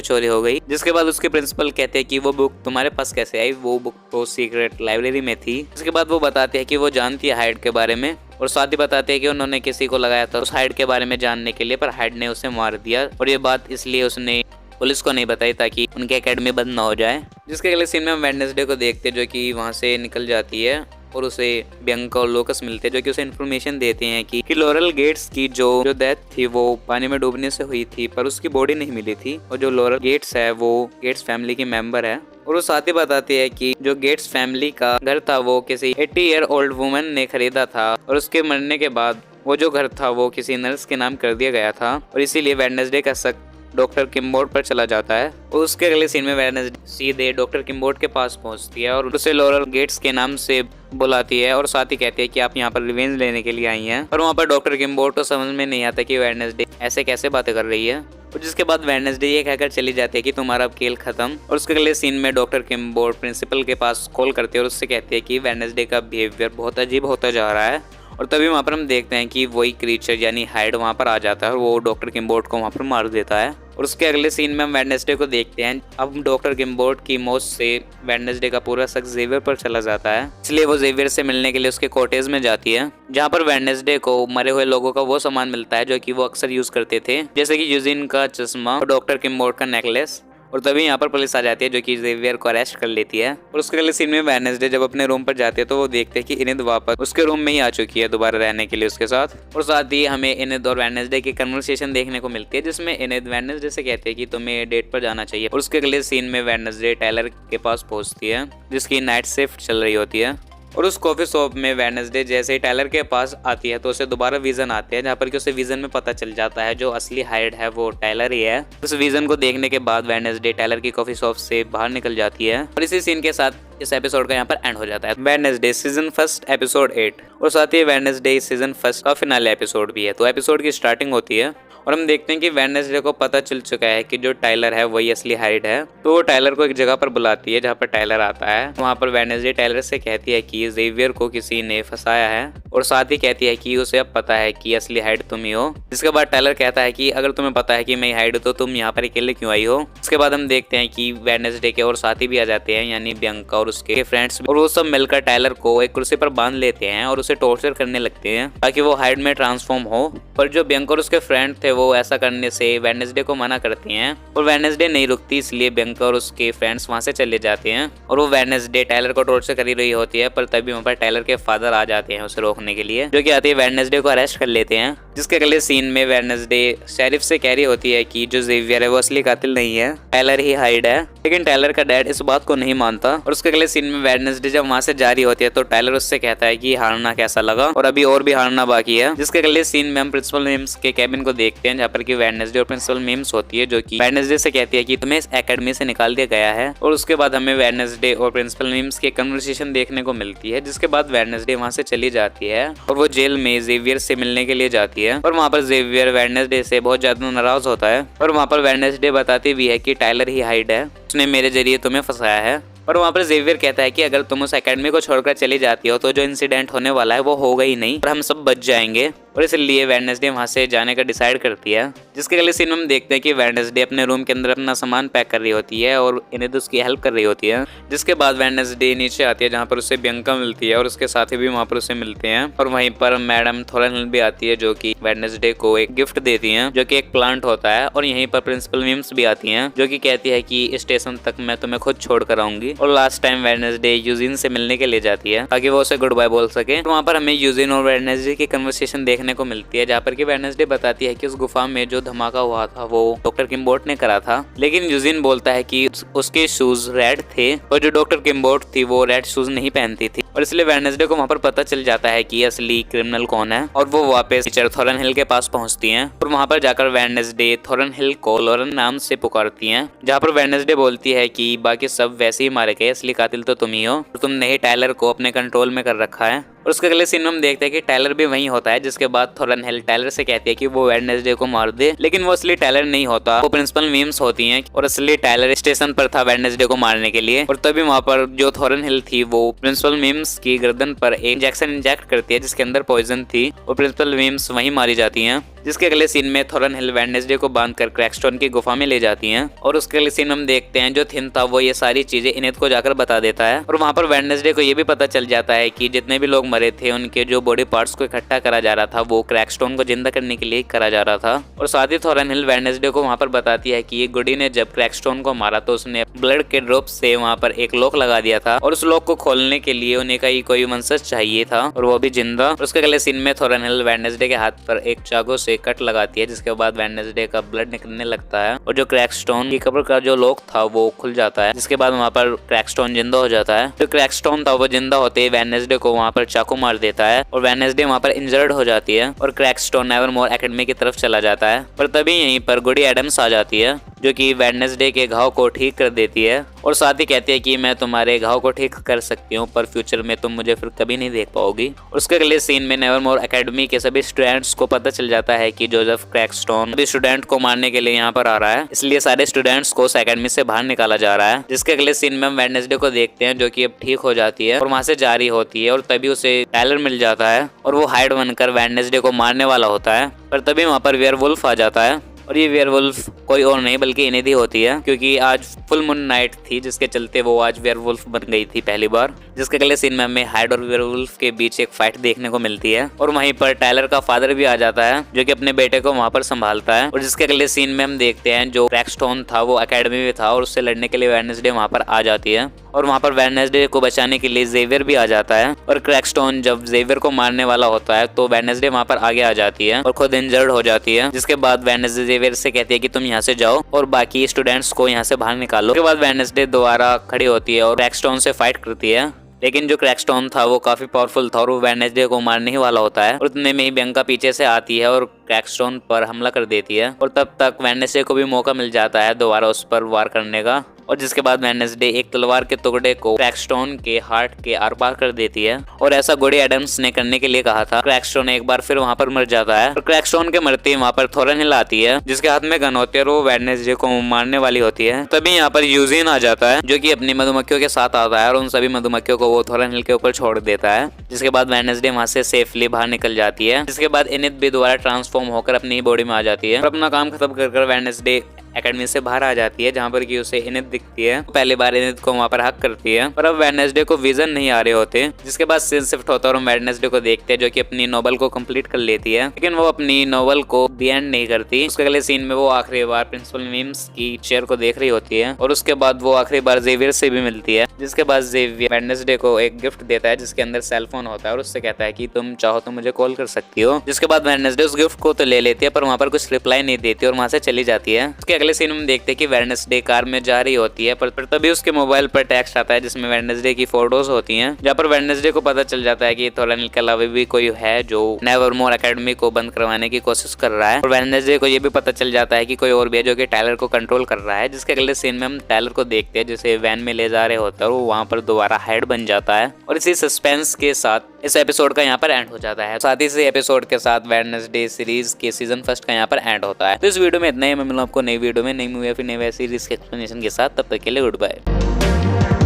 चोरी हो गई। जिसके बाद उसके प्रिंसिपल कहते हैं कि वो बुक तुम्हारे पास कैसे आई, वो बुक तो सीक्रेट लाइब्रेरी में थी। इसके बाद वो बताते हैं कि वो जानती है हाइड के बारे में और साथ ही बताते हैं कि उन्होंने किसी को लगाया था उस हाइड के बारे में जानने के लिए, पर हाइड ने उसे मार दिया और ये बात इसलिए उसने पुलिस को नहीं बताई ताकि उनकी एकेडमी बंद ना हो जाए। जिसके अगले सीन में हम वेडनेसडे को देखते हैं जो कि वहाँ से निकल जाती है और उसे बियंका और लोकस मिलते हैं जो कि उसे इन्फॉर्मेशन देते हैं कि लॉरेल गेट्स की जो डेथ थी वो पानी में डूबने से हुई थी, पर उसकी बॉडी नहीं मिली थी और जो लॉरेल गेट्स है वो गेट्स फैमिली की मेंबर है। और वो साथ ही बताती है कि जो गेट्स फैमिली का घर था वो किसी 80 ईयर ओल्ड वुमन ने खरीदा था और उसके मरने के बाद वो जो घर था वो किसी नर्स के नाम कर दिया गया था और इसीलिए वेडनेसडे का शक डॉक्टर किम्बोर्ड पर चला जाता है। और उसके अगले सीन में वेडनेसडे सीधे डॉक्टर किम्बोर्ड के पास पहुंचती है और उसे लॉरेल गेट्स के नाम से बुलाती है और साथ ही कहती है कि आप यहाँ पर रिवेंज लेने के लिए आई हैं। और वहाँ पर डॉक्टर किम्बोर्ड को समझ में नहीं आता कि वेडनेसडे ऐसे कैसे बातें कर रही है और जिसके बाद वेडनेसडे ये कहकर चली जाती है कि तुम्हारा अब खेल खत्म। और उसके अगले सीन में डॉक्टर किम्बोर्ड प्रिंसिपल के पास कॉल करती है और उससे कहती है कि वेडनेसडे का बिहेवियर बहुत अजीब होता जा रहा है। और तभी वहाँ पर हम देखते हैं कि वही क्रीचर यानी हाइड वहाँ पर आ जाता है और वो डॉक्टर किम्बोर्ड को वहाँ पर मार देता है। और उसके अगले सीन में हम वेडनेसडे को देखते हैं। अब डॉक्टर किम्बोर्ड की मौत से वेडनेसडे का पूरा शक जेवियर पर चला जाता है, इसलिए वो जेवियर से मिलने के लिए उसके कॉटेज में जाती है, जहाँ पर वेडनेसडे को मरे हुए लोगों का वो सामान मिलता है जो कि वो अक्सर यूज करते थे, जैसे कि यूजिन का चश्मा और डॉक्टर किम्बोर्ड का नेकलेस। और तभी यहाँ पर पुलिस आ जाती है जो कि जेवियर को अरेस्ट कर लेती है। और उसके अगले सीन में वेडनेसडे जब अपने रूम पर जाते हैं तो वो देखते हैं कि इनेद वापस उसके रूम में ही आ चुकी है दोबारा रहने के लिए उसके साथ। और साथ ही हमें इनेद और वेडनेसडे की कन्वर्सेशन देखने को मिलती है जिसमें इनेद वेडनेसडे से कहते हैं कि तुम्हें डेट पर जाना चाहिए। और उसके अगले सीन में वेडनेसडे टायलर के पास पहुंचती है जिसकी नाइट शिफ्ट चल रही होती है। और उस कॉफी शॉप में वेडनेसडे जैसे ही टायलर के पास आती है तो उसे दोबारा विजन आते हैं जहाँ पर कि उसे विजन में पता चल जाता है जो असली हाइड है वो टायलर ही है। उस विजन को देखने के बाद वेडनेसडे टायलर की कॉफी शॉप से बाहर निकल जाती है और इसी सीन के साथ इस एपिसोड का यहाँ पर एंड हो जाता है। वेडनेसडे सीजन 1 एपिसोड 8 और साथ ही वेडनेसडे सीजन 1 का फिनाले एपिसोड भी है। तो एपिसोड की स्टार्टिंग होती है और हम देखते हैं कि वेडनेसडे को पता चल चुका है कि जो टायलर है वही असली हाइड है। तो वो टायलर को एक जगह पर बुलाती है जहाँ पर टायलर आता है। वहाँ पर वेडनेसडे टायलर से कहती है कि जेवियर को किसी ने फंसाया है और साथ ही कहती है कि उसे अब पता है कि असली हाइड तुम ही हो। जिसके बाद टायलर कहता है कि अगर तुम्हें पता है कि मैं हाइड हूँ तो तुम यहाँ पर अकेले क्यों आई हो। इसके बाद हम देखते हैं कि वेडनेसडे के और साथी भी आ जाते हैं यानी बियंका और उसके फ्रेंड्स और वो सब मिलकर टायलर को एक कुर्सी पर बांध लेते हैं और उसे टॉर्चर करने लगते हैं ताकि वो हाइड में ट्रांसफॉर्म हो। पर जो बियंका और उसके फ्रेंड थे वो ऐसा करने से वेडनेसडे को मना करती हैं और वेडनेसडे नहीं रुकती इसलिए बियंका और उसके फ्रेंड्स वहां से चले जाते हैं। और वो वेडनेसडे टायलर को टॉर्चर कर रही होती है पर तभी वहां पर टायलर के फादर आ जाते हैं उसे रोकने के लिए जो कि आते ही वेडनेसडे को अरेस्ट कर लेते हैं। जिसके अगले सीन में वेडनेसडे शेरिफ से कह रही होती है कि जो जेवियर है वो असली कातिल नहीं है, टायलर ही हाइड है। लेकिन टायलर का डैड इस बात को नहीं मानता और उसके अगले सीन में वेडनेसडे जब वहां से जा रही होती है तो टायलर उससे कहता है कि हारना कैसा लगा और अभी और भी हारना बाकी है। जिसके अगले सीन में हम प्रिंसिपल मिम्स के कैबिन को देखते हैं जहाँ पर कि वेडनेसडे और प्रिंसिपल मिम्स होती है जो कि वेडनेसडे से कहती है कि तुम्हें इस एकेडमी से निकाल दिया गया है। और उसके बाद हमें वेडनेसडे और प्रिंसिपल मिम्स के कन्वर्सेशन देखने को मिलती है जिसके बाद वेडनेसडे वहां से चली जाती है और वो जेल में जेवियर से मिलने के लिए जाती है। और वहां पर जेवियर वेडनेसडे से बहुत ज्यादा नाराज होता है और वहां पर वेडनेसडे बताती भी है कि टायलर ही हाइड है, उसने मेरे जरिए तुम्हें फंसाया है। और वहाँ पर जेवियर कहता है कि अगर तुम उस एकेडमी को छोड़कर चली जाती हो तो जो इंसिडेंट होने वाला है वो होगा ही नहीं और हम सब बच जाएंगे। और इसलिए वेडनेसडे वहां से जाने का डिसाइड करती है। जिसके अगले सीन में हम देखते हैं कि वेडनेसडे अपने रूम के अंदर अपना सामान पैक कर रही होती है और इनेद उसकी हेल्प कर रही होती है। जिसके बाद वेडनेसडे नीचे आती है जहाँ पर उसे बियंका मिलती है और उसके साथी भी वहाँ पर उसे मिलते हैं। और वहीं पर मैडम थॉरनहिल भी आती है जो कि वेडनेसडे को एक गिफ्ट देती है जो कि एक प्लांट होता है। और यहीं पर प्रिंसिपल मिम्स भी आती है जो कि कहती है कि स्टेशन तक मैं तुम्हें खुद छोड़ कर आऊंगी। और लास्ट टाइम वेडनेसडे यूजिन से मिलने के लिए जाती है ताकि वो उसे गुड बाय बोल सके। तो वहाँ पर हमें यूजिन और वेडनेसडे की कन्वर्सेशन देखने को मिलती है जहाँ पर कि वेडनेसडे बताती है कि उस गुफा में जो धमाका हुआ था वो डॉक्टर किम्बोर्ट ने करा था। लेकिन यूजिन बोलता है कि उसके शूज रेड थे और जो डॉक्टर किम्बोर्ट थी वो रेड शूज नहीं पहनती थी। और इसलिए वेडनेसडे को वहाँ पर पता चल जाता है कि असली क्रिमिनल कौन है और वो वापस टीचर थॉरनहिल के पास पहुंचती हैं। और वहाँ पर जाकर वेडनेसडे थॉरनहिल को लॉरेन नाम से पुकारती हैं जहाँ पर वेडनेसडे बोलती है कि बाकी सब वैसे ही मारे गए, असली कातिल तो तुम ही हो और तुमने ही टायलर को अपने कंट्रोल में कर रखा है। और उसके अगले सीन में हम देखते हैं कि टायलर भी वहीं होता है। जिसके बाद थॉरनहिल टायलर से कहती है कि वो वेडनेसडे को मार दे, लेकिन वो असली टायलर नहीं होता, वो प्रिंसिपल मिम्स होती हैं और असली टायलर स्टेशन पर था वेडनेसडे को मारने के लिए। और तभी वहाँ पर जो थॉरनहिल थी वो प्रिंसिपल मिम्स की गर्दन पर एक इंजेक्शन इंजेक्ट करती है जिसके अंदर पॉइजन थी और प्रिंसिपल मिम्स वहीं मारी जाती हैं। जिसके अगले सीन में थॉरनहिल वेडनेसडे को बांधकर क्रैकस्टोन की गुफा में ले जाती हैं। और उसके अगले सीन में हम देखते हैं जो थिन था वो ये सारी चीजें इनेद को जाकर बता देता है। और वहाँ पर वेडनेसडे को ये भी पता चल जाता है कि जितने भी लोग मरे थे उनके जो बॉडी पार्ट्स को इकट्ठा करा जा रहा था वो क्रैकस्टोन को जिंदा करने के लिए करा जा रहा था। और साथ ही थॉरनहिल वेडनेसडे को वहाँ पर बताती है कि ये गुडी ने जब क्रैकस्टोन को मारा तो उसने ब्लड के ड्रॉप से वहाँ पर एक लॉक लगा दिया था और उस लॉक को खोलने के लिए उन्हें का कोई वंशज चाहिए था और वो भी जिंदा। उसके अगले सीन में थॉरनहिल वेडनेसडे के हाथ पर एक चाकू से कट लगाती है जिसके बाद वेडनेसडे का ब्लड निकलने लगता है और जो क्रैकस्टोन की कब्र का जो लॉक था वो खुल जाता है। जिसके बाद वहाँ पर क्रैकस्टोन जिंदा हो जाता है। जो क्रैकस्टोन था वो जिंदा होते ही वेडनेसडे को वहाँ पर चाकू मार देता है और वेडनेसडे वहाँ पर इंजर्ड हो जाती है और क्रैकस्टोन नेवरमोर एकेडमी की तरफ चला जाता है। पर तभी यहीं पर गुडी एडम्स आ जाती है जो कि वेडनेसडे के घाव को ठीक कर देती है और साथ ही कहती है कि मैं तुम्हारे घाव को ठीक कर सकती हूँ पर फ्यूचर में तुम मुझे फिर कभी नहीं देख पाओगी। उसके अगले सीन में नेवरमोर एकेडमी के सभी स्टूडेंट्स को पता चल जाता है कि जोसेफ क्रैकस्टोन सभी स्टूडेंट को मारने के लिए यहाँ पर आ रहा है, इसलिए सारे स्टूडेंट्स को उस एकेडमी से बाहर निकाला जा रहा है। जिसके अगले सीन में हम वेडनेसडे को देखते हैं जो कि अब ठीक हो जाती है और वहाँ से जा रही होती है और तभी उसे टायलर मिल जाता है और वो हाइड बनकर वेडनेसडे को मारने वाला होता है। पर तभी वहाँ पर वेयरवुल्फ आ जाता है और ये वेयरवुल्फ कोई और नहीं बल्कि इनिथी होती है, क्योंकि आज फुल मून नाइट थी जिसके चलते वो आज वेयरवुल्फ बन गई थी पहली बार। जिसके अगले सीन में हमें हाइड और वेयरवुल्फ के बीच एक फाइट देखने को मिलती है और वहीं पर टायलर का फादर भी आ जाता है जो कि अपने बेटे को वहां पर संभालता है। और जिसके अगले सीन में हम देखते हैं जो क्रैकस्टोन था वो एकेडमी में था और उससे लड़ने के लिए वेडनेसडे वहां पर आ जाती है और वहां पर वेडनेसडे को बचाने के लिए जेवियर भी आ जाता है। और क्रैकस्टोन जब जेवियर को मारने वाला होता है तो वेडनेसडे वहां पर आगे आ जाती है और खुद इंजर्ड हो जाती है। जिसके बाद वेडनेसडे जेवियर से कहती है कि तुम यहाँ से जाओ और बाकी स्टूडेंट्स को यहाँ से बाहर निकालो। उसके बाद वेडनेसडे दोबारा खड़ी होती है और क्रैकस्टोन से फाइट करती है, लेकिन जो क्रैकस्टोन था वो काफी पावरफुल था और वो वेडनेसडे को मारने ही वाला होता है। और उतने में ही बियंका पीछे से आती है और क्रैकस्टोन पर हमला कर देती है और तब तक वेडनेसडे को भी मौका मिल जाता है दोबारा उस पर वार करने का। और जिसके बाद वेडनेसडे एक तलवार के टुकड़े को क्रैकस्टोन के हार्ट के आर पार कर देती है और ऐसा गोडी एडम्स ने करने के लिए कहा था। क्रैकस्टोन एक बार फिर वहां पर मर जाता है और क्रैकस्टोन के मरते वहां पर थोरन हिल आती है जिसके हाथ में गन होती है और वो वेडनेसडे को मारने वाली होती है। तभी यहाँ पर यूजिन आ जाता है जो कि अपनी मधुमक्खियों के साथ आता है और उन सभी मधुमक्खियों को वो थोरन हिल के ऊपर छोड़ देता है। जिसके बाद वेडनेसडे वहां से सेफली बाहर निकल जाती है। जिसके बाद इनिथ भी दोबारा ट्रांसफॉर्म होकर अपनी बॉडी में आ जाती है और अपना काम खत्म कर वेडनेसडे एकेडमी से बाहर आ जाती है जहाँ पर कि उसे इनिथ दिखती है। पहली बार इनिथ को वहाँ पर हक करती है पर अब वेडनेसडे को विजन नहीं आ रहे होते। जिसके बाद सीन शिफ्ट होता है और हम वेडनेसडे को देखते हैं जो कि अपनी नोवेल को कंप्लीट कर लेती है, लेकिन वो अपनी नोवेल को दी एंड नहीं करती। उसके अगले सीन में वो आखिरी बार प्रिंसिपल मीम्स की चेयर को देख रही होती है और उसके बाद वो आखिरी बार जेवियर से भी मिलती है। जिसके बाद जेवियर वेडनेसडे को एक गिफ्ट देता है जिसके अंदर सेल फोन होता है और उससे कहता है कि तुम चाहो तो मुझे कॉल कर सकती हो। जिसके बाद वेडनेसडे उस गिफ्ट को तो ले लेती है पर वहाँ पर कुछ रिप्लाई नहीं देती और वहाँ से चली जाती है। उसके अगले सीन में देखते कि वेडनेसडे कार में जा रही होती है पर तभी उसके मोबाइल पर टेक्स्ट आता है जिसमें वेडनेसडे की फोटोज होती हैं, जहाँ पर वेडनेसडे को पता चल जाता है कि थोरन के अलावा भी कोई है जो नेवरमोर एकेडमी को बंद करवाने की कोशिश कर रहा है। और वेडनेसडे को ये भी पता चल जाता है कि कोई और भी है जो कि टायलर को कंट्रोल कर रहा है। जिसके अगले सीन में हम टायलर को देखते हैं जिसे वैन में ले जा रहे होते हैं और वो वहाँ पर दोबारा हाइड बन जाता है। और इसी सस्पेंस के साथ इस एपिसोड का यहाँ पर एंड हो जाता है। साथ ही से एपिसोड के साथ वेडनेसडे सीरीज के सीजन 1 का यहाँ पर एंड होता है। तो इस वीडियो में इतना ही। मैं मिलूँ आपको नई वीडियो में नई मूवी या फिर नई वेब सीरीज के एक्सप्लेनेशन के साथ। तब तक के लिए गुड बाय।